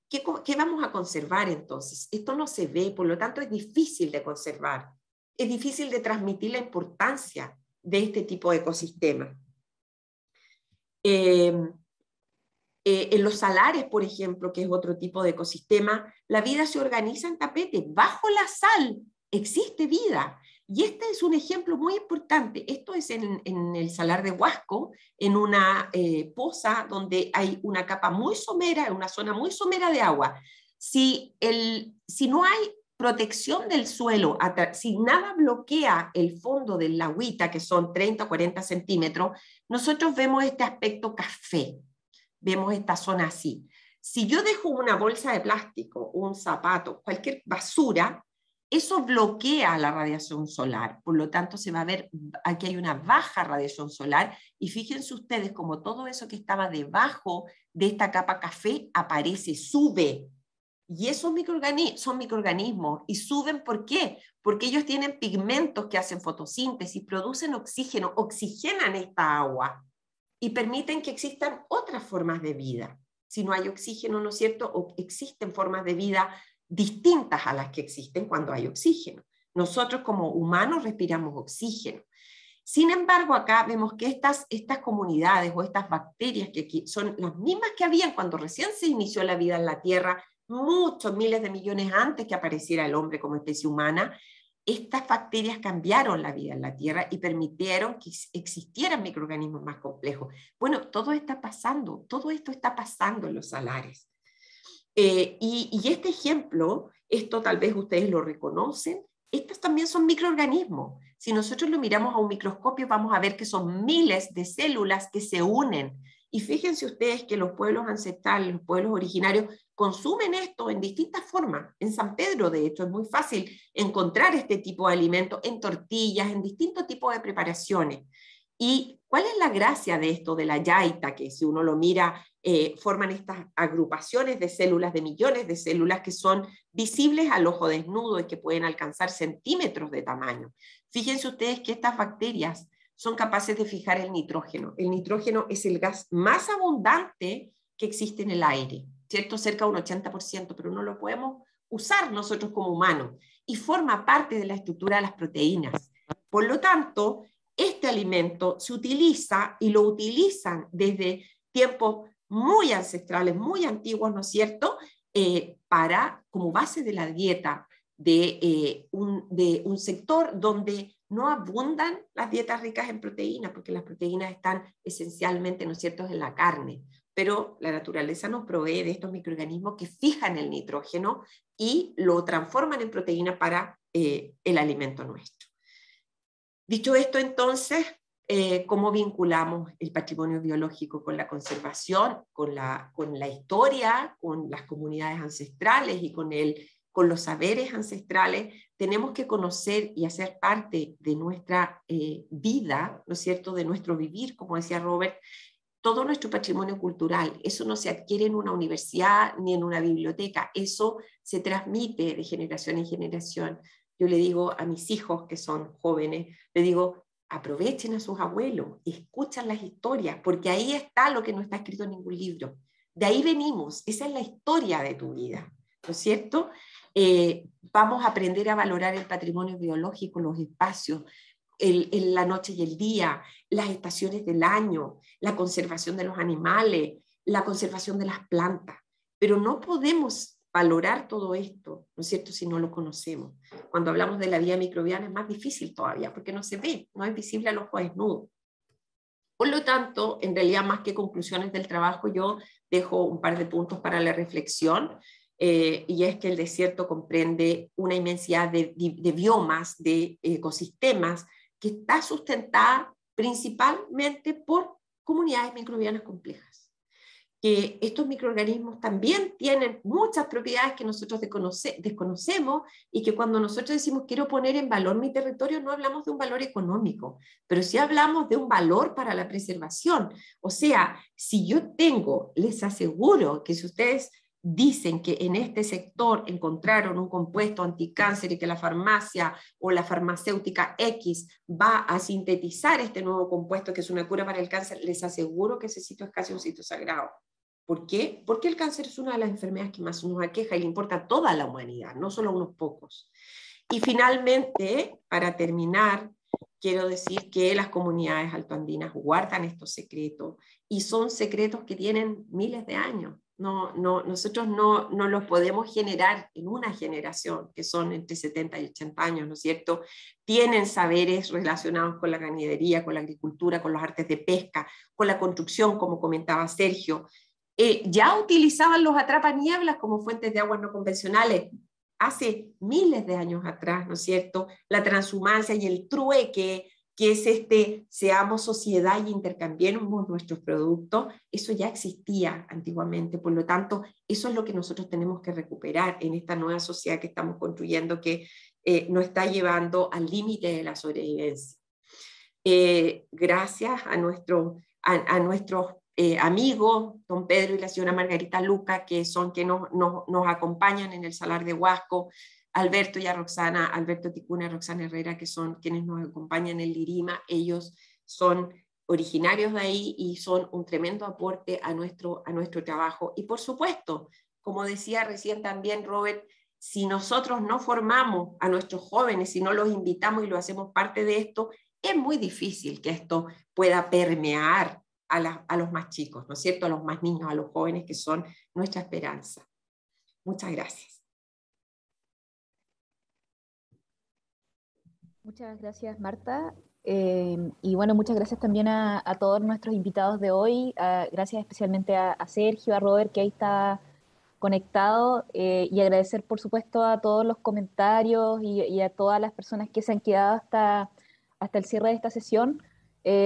Speaker 3: ¿Qué vamos a conservar entonces? Esto no se ve, por lo tanto es difícil de conservar. Es difícil de transmitir la importancia de este tipo de ecosistema. En los salares, por ejemplo, que es otro tipo de ecosistema, la vida se organiza en tapete. Bajo la sal existe vida. Y este es un ejemplo muy importante. Esto es en el Salar de Huasco, en una poza donde hay una capa muy somera, una zona muy somera de agua. Si no hay protección del suelo, si nada bloquea el fondo del agüita, que son 30 o 40 centímetros, nosotros vemos este aspecto café. Vemos esta zona así. Si yo dejo una bolsa de plástico, un zapato, cualquier basura, eso bloquea la radiación solar. Por lo tanto, se va a ver, aquí hay una baja radiación solar, y fíjense ustedes como todo eso que estaba debajo de esta capa café aparece, sube. Y esos son microorganismos, y suben ¿por qué? Porque ellos tienen pigmentos que hacen fotosíntesis, producen oxígeno, oxigenan esta agua y permiten que existan otras formas de vida. Si no hay oxígeno, ¿no es cierto? O existen formas de vida distintas a las que existen cuando hay oxígeno. Nosotros como humanos respiramos oxígeno. Sin embargo, acá vemos que estas comunidades o estas bacterias que aquí son las mismas que habían cuando recién se inició la vida en la Tierra, muchos miles de millones antes que apareciera el hombre como especie humana, estas bacterias cambiaron la vida en la Tierra y permitieron que existieran microorganismos más complejos. Bueno, todo está pasando, todo esto está pasando en los salares. Y este ejemplo, esto tal vez ustedes lo reconocen, estos también son microorganismos. Si nosotros lo miramos a un microscopio, vamos a ver que son miles de células que se unen. Y fíjense ustedes que los pueblos ancestrales, los pueblos originarios, consumen esto en distintas formas. En San Pedro, de hecho, es muy fácil encontrar este tipo de alimentos en tortillas, en distintos tipos de preparaciones. ¿Y cuál es la gracia de esto de la yaita? Que si uno lo mira, forman estas agrupaciones de células, de millones de células que son visibles al ojo desnudo y que pueden alcanzar centímetros de tamaño. Fíjense ustedes que estas bacterias son capaces de fijar el nitrógeno. El nitrógeno es el gas más abundante que existe en el aire, ¿cierto? Cerca de un 80%, pero no lo podemos usar nosotros como humanos. Y forma parte de la estructura de las proteínas. Por lo tanto, este alimento se utiliza y lo utilizan desde tiempos muy ancestrales, muy antiguos, ¿no es cierto?, como base de la dieta de un sector donde no abundan las dietas ricas en proteínas, porque las proteínas están esencialmente, ¿no es cierto?, en la carne. Pero la naturaleza nos provee de estos microorganismos que fijan el nitrógeno y lo transforman en proteína para el alimento nuestro. Dicho esto, entonces, ¿cómo vinculamos el patrimonio biológico con la conservación, con la historia, con las comunidades ancestrales y con con los saberes ancestrales, tenemos que conocer y hacer parte de nuestra vida, ¿no es cierto?, de nuestro vivir, como decía Robert, todo nuestro patrimonio cultural. Eso no se adquiere en una universidad ni en una biblioteca, eso se transmite de generación en generación. Yo le digo a mis hijos que son jóvenes, le digo, aprovechen a sus abuelos, escuchan las historias, porque ahí está lo que no está escrito en ningún libro. De ahí venimos, esa es la historia de tu vida, ¿no es cierto? Vamos a aprender a valorar el patrimonio biológico, los espacios, la noche y el día, las estaciones del año, la conservación de los animales, la conservación de las plantas. Pero no podemos valorar todo esto, ¿no es cierto?, si no lo conocemos. Cuando hablamos de la vida microbiana es más difícil todavía, porque no se ve, no es visible al ojo desnudo. Por lo tanto, en realidad, más que conclusiones del trabajo, yo dejo un par de puntos para la reflexión, y es que el desierto comprende una inmensidad de biomas, de ecosistemas, que está sustentada principalmente por comunidades microbianas complejas. Que estos microorganismos también tienen muchas propiedades que nosotros desconocemos, y que cuando nosotros decimos quiero poner en valor mi territorio, no hablamos de un valor económico, pero sí hablamos de un valor para la preservación. O sea, si yo tengo, les aseguro que si ustedes dicen que en este sector encontraron un compuesto anticáncer y que la farmacia o la farmacéutica X va a sintetizar este nuevo compuesto que es una cura para el cáncer, les aseguro que ese sitio es casi un sitio sagrado. ¿Por qué? Porque el cáncer es una de las enfermedades que más nos aqueja y le importa a toda la humanidad, no solo a unos pocos. Y finalmente, para terminar, quiero decir que las comunidades altoandinas guardan estos secretos, y son secretos que tienen miles de años. Nosotros no los podemos generar en una generación, que son entre 70 y 80 años, ¿no es cierto? Tienen saberes relacionados con la ganadería, con la agricultura, con los artes de pesca, con la construcción, como comentaba Sergio. Ya utilizaban los atrapanieblas como fuentes de aguas no convencionales hace miles de años atrás, ¿no es cierto? La transhumancia y el trueque, que es seamos sociedad y intercambiemos nuestros productos, eso ya existía antiguamente. Por lo tanto, eso es lo que nosotros tenemos que recuperar en esta nueva sociedad que estamos construyendo, que nos está llevando al límite de la sobrevivencia. Gracias a nuestros amigos, don Pedro y la señora Margarita Luca, que son quienes nos acompañan en el Salar de Huasco, Alberto y a Roxana, Alberto Ticuna y Roxana Herrera, que son quienes nos acompañan en Lirima. Ellos son originarios de ahí y son un tremendo aporte a nuestro trabajo. Y por supuesto, como decía recién también Robert, si nosotros no formamos a nuestros jóvenes, si no los invitamos y lo hacemos parte de esto, es muy difícil que esto pueda permear a los más chicos, ¿no es cierto?, a los más niños, a los jóvenes, que son nuestra esperanza. Muchas gracias.
Speaker 4: Muchas gracias, Marta. Y bueno, muchas gracias también a todos nuestros invitados de hoy. Gracias especialmente a Sergio, a Robert, que ahí está conectado, y agradecer, por supuesto, a todos los comentarios y a todas las personas que se han quedado hasta el cierre de esta sesión.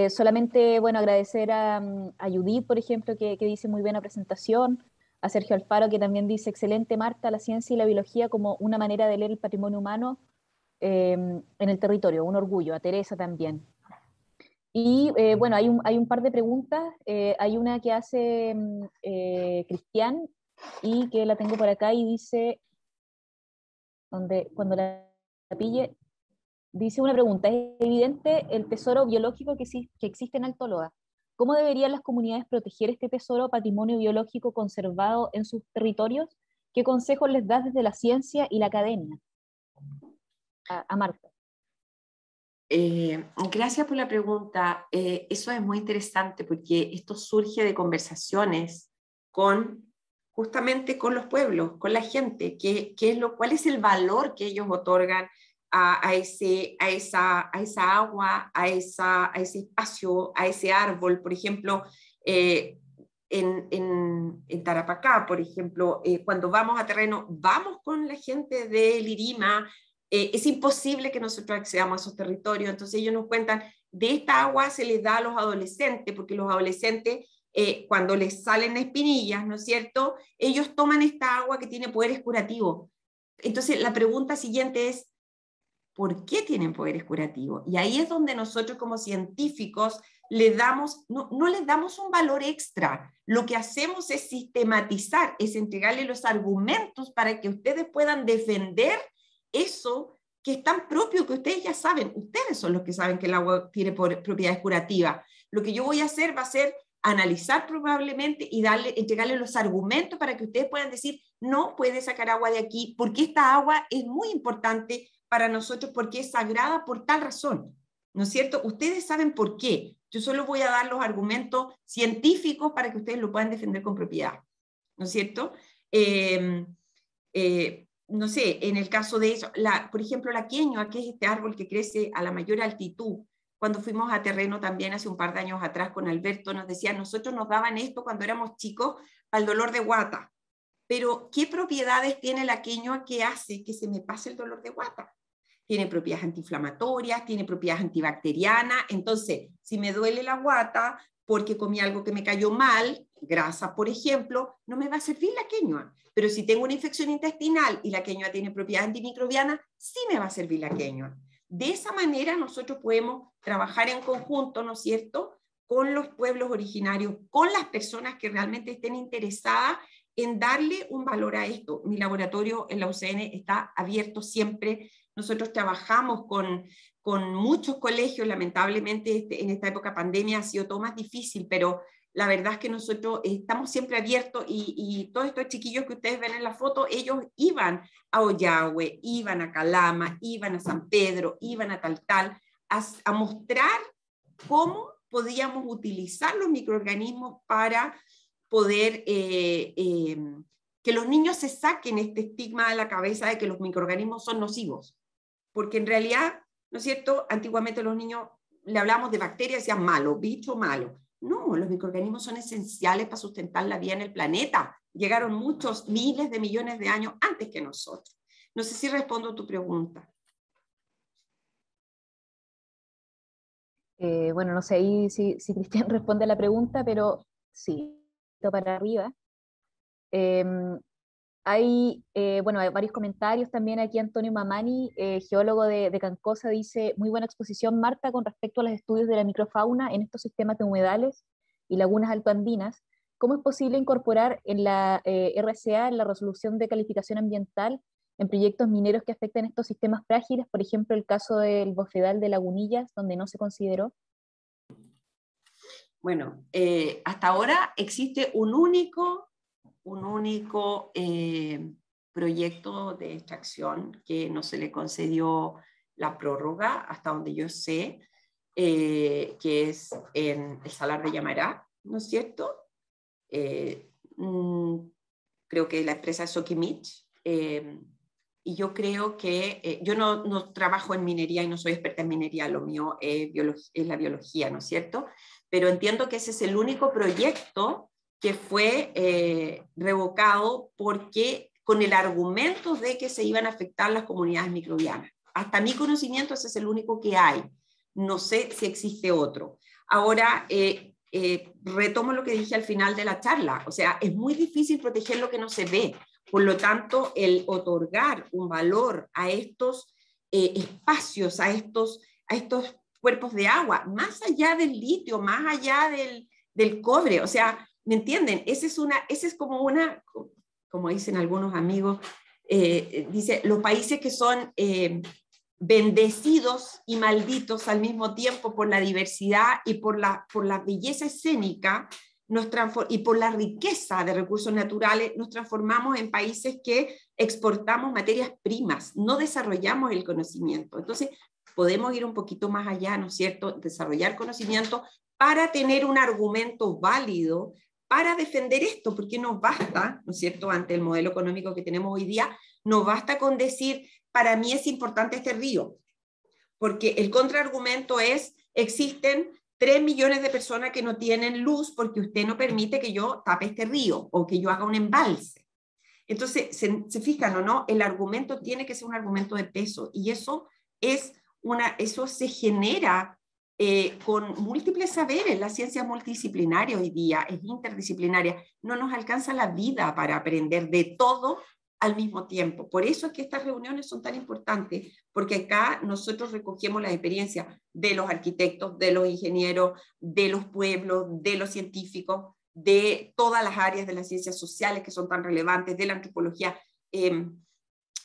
Speaker 4: Solamente, bueno, agradecer a Judith, por ejemplo, que dice muy buena presentación, a Sergio Alfaro, que también dice excelente, Marta, la ciencia y la biología como una manera de leer el patrimonio humano en el territorio, un orgullo, a Teresa también. Y bueno, hay un par de preguntas, hay una que hace Cristian, y que la tengo por acá, y dice, cuando la pille, dice una pregunta: es evidente el tesoro biológico que existe en Alto Loa. ¿Cómo deberían las comunidades proteger este tesoro patrimonio biológico conservado en sus territorios? ¿Qué consejos les das desde la ciencia y la academia? A Marta.
Speaker 3: Gracias por la pregunta. Eso es muy interesante, porque esto surge de conversaciones justamente con los pueblos, con la gente, cuál es el valor que ellos otorgan a esa agua, a ese espacio, a ese árbol. Por ejemplo, en Tarapacá, por ejemplo, cuando vamos a terreno, vamos con la gente de Lirima. Es imposible que nosotros accedamos a esos territorios, entonces ellos nos cuentan, de esta agua se les da a los adolescentes, porque los adolescentes, cuando les salen espinillas, ¿no es cierto?, ellos toman esta agua que tiene poderes curativos, Entonces, la pregunta siguiente es, ¿por qué tienen poderes curativos? Y ahí es donde nosotros como científicos no les damos un valor extra. Lo que hacemos es sistematizar, es entregarles los argumentos para que ustedes puedan defender eso que es tan propio que ustedes ya saben. Ustedes son los que saben que el agua tiene propiedades curativas. Lo que yo voy a hacer va a ser analizar probablemente y entregarles los argumentos para que ustedes puedan decir, no puede sacar agua de aquí, porque esta agua es muy importante para nosotros, porque es sagrada por tal razón, ¿no es cierto? Ustedes saben por qué. Yo solo voy a dar los argumentos científicos para que ustedes lo puedan defender con propiedad, ¿no es cierto? No sé, en el caso de eso, por ejemplo, la queñua, que es este árbol que crece a la mayor altitud. Cuando fuimos a terreno también hace un par de años atrás con Alberto, nos decía, nosotros nos daban esto cuando éramos chicos para el dolor de guata. Pero, ¿qué propiedades tiene la queñua que hace que se me pase el dolor de guata? Tiene propiedades antiinflamatorias, tiene propiedades antibacterianas. Entonces, si me duele la guata porque comí algo que me cayó mal, grasa, por ejemplo, no me va a servir la queñua. Pero si tengo una infección intestinal y la queñua tiene propiedades antimicrobianas, sí me va a servir la queñua. De esa manera nosotros podemos trabajar en conjunto, ¿no es cierto?, con los pueblos originarios, con las personas que realmente estén interesadas en darle un valor a esto. Mi laboratorio en la UCN está abierto siempre. Nosotros trabajamos con muchos colegios, lamentablemente en esta época pandemia ha sido todo más difícil, pero la verdad es que nosotros estamos siempre abiertos y todos estos chiquillos que ustedes ven en la foto, ellos iban a Ollagüe, iban a Calama, iban a San Pedro, iban a Taltal, a mostrar cómo podíamos utilizar los microorganismos para poder que los niños se saquen este estigma de la cabeza de que los microorganismos son nocivos. Porque en realidad, ¿no es cierto?, antiguamente los niños le hablamos de bacterias y decían malo, bicho malo. No, los microorganismos son esenciales para sustentar la vida en el planeta. Llegaron muchos, miles de millones de años antes que nosotros. No sé si respondo a tu pregunta.
Speaker 4: Bueno, no sé ahí si Cristian responde a la pregunta, pero sí, para arriba. Hay varios comentarios también aquí. Antonio Mamani, geólogo de Cancosa, dice, muy buena exposición, Marta, con respecto a los estudios de la microfauna en estos sistemas de humedales y lagunas altoandinas. ¿Cómo es posible incorporar en la RCA, en la resolución de calificación ambiental, en proyectos mineros que afecten estos sistemas frágiles? Por ejemplo, el caso del bofedal de Lagunillas, donde no se consideró.
Speaker 3: Bueno, hasta ahora existe un único proyecto de extracción que no se le concedió la prórroga, hasta donde yo sé, que es en el Salar de Yamará, ¿no es cierto? Creo que la empresa es Soquimich, y yo creo que, yo no trabajo en minería y no soy experta en minería, lo mío es la biología, ¿no es cierto? Pero entiendo que ese es el único proyecto que fue revocado porque con el argumento de que se iban a afectar las comunidades microbianas. Hasta mi conocimiento ese es el único que hay. No sé si existe otro. Ahora, retomo lo que dije al final de la charla. O sea, es muy difícil proteger lo que no se ve. Por lo tanto, el otorgar un valor a estos espacios, a estos cuerpos de agua, más allá del litio, más allá del cobre, o sea, ¿me entienden? Ese es como una, como dicen algunos amigos, dice, los países que son bendecidos y malditos al mismo tiempo por la diversidad y por la belleza escénica y por la riqueza de recursos naturales, nos transformamos en países que exportamos materias primas, no desarrollamos el conocimiento. Entonces, podemos ir un poquito más allá, ¿no es cierto?, desarrollar conocimiento para tener un argumento válido para defender esto, porque nos basta, ¿no es cierto?, ante el modelo económico que tenemos hoy día, nos basta con decir, para mí es importante este río, porque el contraargumento es, existen 3 millones de personas que no tienen luz porque usted no permite que yo tape este río o que yo haga un embalse. Entonces, ¿se fijan o no? El argumento tiene que ser un argumento de peso y eso se genera con múltiples saberes. La ciencia es multidisciplinaria hoy día, es interdisciplinaria. No nos alcanza la vida para aprender de todo al mismo tiempo. Por eso es que estas reuniones son tan importantes, porque acá nosotros recogemos la experiencia de los arquitectos, de los ingenieros, de los pueblos, de los científicos, de todas las áreas de las ciencias sociales que son tan relevantes, de la antropología.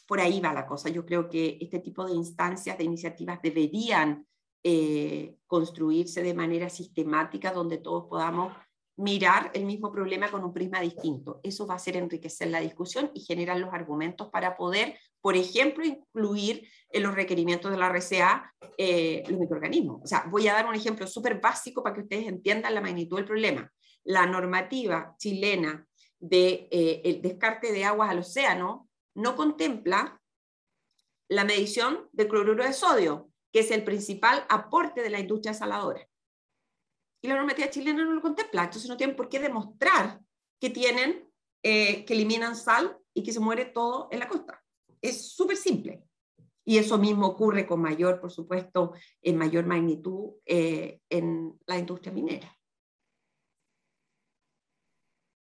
Speaker 3: Por ahí va la cosa. Yo creo que este tipo de instancias, de iniciativas deberían construirse de manera sistemática, donde todos podamos mirar el mismo problema con un prisma distinto. Eso va a hacer enriquecer la discusión y generar los argumentos para poder, por ejemplo, incluir en los requerimientos de la RCA los microorganismos. O sea, voy a dar un ejemplo súper básico para que ustedes entiendan la magnitud del problema. La normativa chilena de el descarte de aguas al océano no contempla la medición de cloruro de sodio, que es el principal aporte de la industria desaladora. Y la normativa chilena no lo contempla, entonces no tienen por qué demostrar que tienen, que eliminan sal y que se muere todo en la costa. Es súper simple. Y eso mismo ocurre con mayor, por supuesto, en mayor magnitud en la industria minera.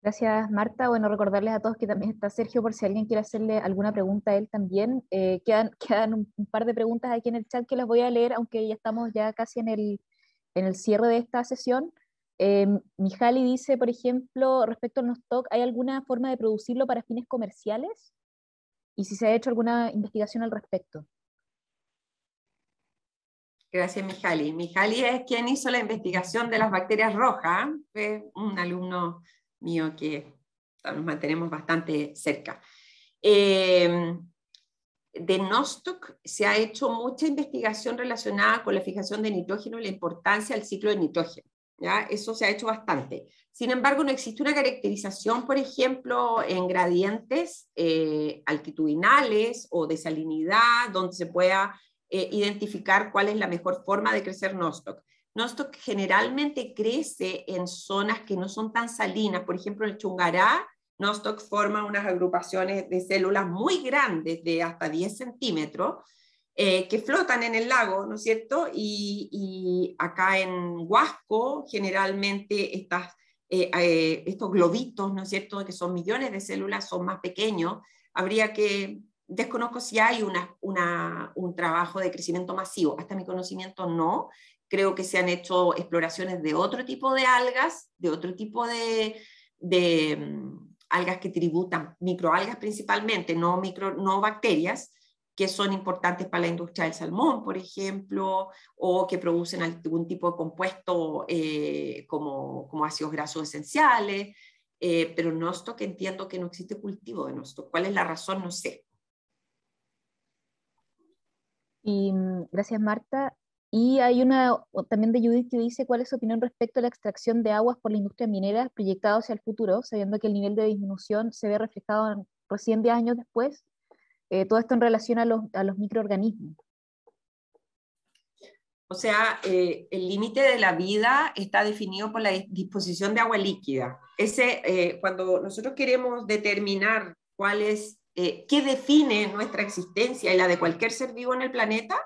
Speaker 4: Gracias, Marta. Bueno, recordarles a todos que también está Sergio por si alguien quiere hacerle alguna pregunta a él también. Quedan un par de preguntas aquí en el chat que las voy a leer, aunque ya estamos ya casi en el cierre de esta sesión. Mihaly dice, por ejemplo, respecto al nostoc, ¿hay alguna forma de producirlo para fines comerciales? Y si se ha hecho alguna investigación al respecto.
Speaker 3: Gracias, Mihaly. Mihaly es quien hizo la investigación de las bacterias rojas. Fue un alumno mío que nos mantenemos bastante cerca. De nostoc se ha hecho mucha investigación relacionada con la fijación de nitrógeno y la importancia del ciclo de nitrógeno. ¿Ya? Eso se ha hecho bastante. Sin embargo, no existe una caracterización, por ejemplo, en gradientes altitudinales o de salinidad, donde se pueda identificar cuál es la mejor forma de crecer nostoc. Nostoc generalmente crece en zonas que no son tan salinas. Por ejemplo, en el Chungará, nostoc forma unas agrupaciones de células muy grandes, de hasta 10 centímetros, que flotan en el lago, ¿no es cierto? Y acá en Huasco, generalmente estos globitos, ¿no es cierto?, que son millones de células, son más pequeños. Habría que, desconozco si hay un trabajo de crecimiento masivo. Hasta mi conocimiento no. Creo que se han hecho exploraciones de otro tipo de algas, de otro tipo de algas que tributan, microalgas principalmente, no bacterias, que son importantes para la industria del salmón, por ejemplo, o que producen algún tipo de compuesto como ácidos grasos esenciales, pero nostoc entiendo que no existe cultivo de nostoc. ¿Cuál es la razón? No sé.
Speaker 4: Y gracias, Marta. Y hay una también de Judith que dice cuál es su opinión respecto a la extracción de aguas por la industria minera proyectada hacia el futuro, sabiendo que el nivel de disminución se ve reflejado recién 10 años después. Todo esto en relación a los microorganismos.
Speaker 3: O sea, el límite de la vida está definido por la disposición de agua líquida. Cuando nosotros queremos determinar qué define nuestra existencia y la de cualquier ser vivo en el planeta,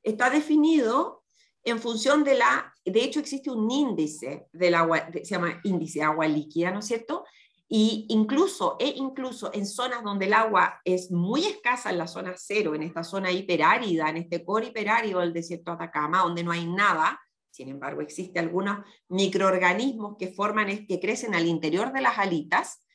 Speaker 3: está definido en función de hecho existe un índice del agua, se llama índice de agua líquida, ¿no es cierto? Y incluso en zonas donde el agua es muy escasa, en la zona cero, en esta zona hiperárida, en este core hiperárido del desierto de Atacama, donde no hay nada, sin embargo existen algunos microorganismos que crecen al interior de las alitas,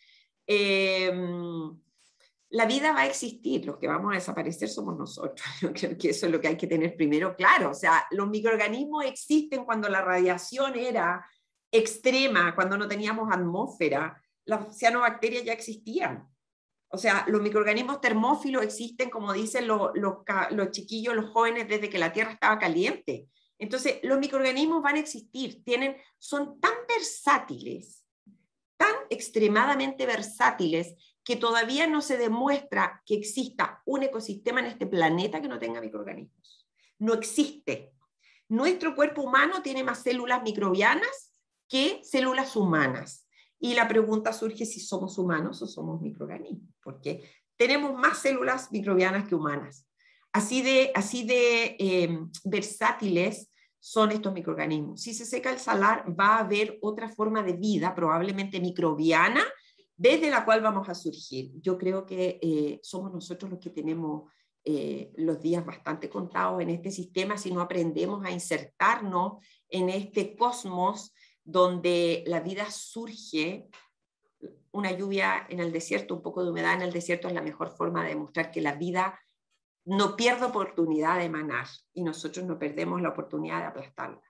Speaker 3: la vida va a existir, los que vamos a desaparecer somos nosotros. Yo creo que eso es lo que hay que tener primero claro. O sea, los microorganismos existen cuando la radiación era extrema, cuando no teníamos atmósfera. Las cianobacterias ya existían. O sea, los microorganismos termófilos existen, como dicen los chiquillos, los jóvenes, desde que la Tierra estaba caliente. Entonces, los microorganismos van a existir, son tan versátiles, tan extremadamente versátiles, que todavía no se demuestra que exista un ecosistema en este planeta que no tenga microorganismos. No existe. Nuestro cuerpo humano tiene más células microbianas que células humanas. Y la pregunta surge si somos humanos o somos microorganismos, porque tenemos más células microbianas que humanas. Así de versátiles son estos microorganismos. Si se seca el salar, va a haber otra forma de vida, probablemente microbiana, desde la cual vamos a surgir. Yo creo que somos nosotros los que tenemos los días bastante contados en este sistema si no aprendemos a insertarnos en este cosmos donde la vida surge. Una lluvia en el desierto, un poco de humedad en el desierto es la mejor forma de demostrar que la vida no pierde oportunidad de emanar y nosotros no perdemos la oportunidad de aplastarla.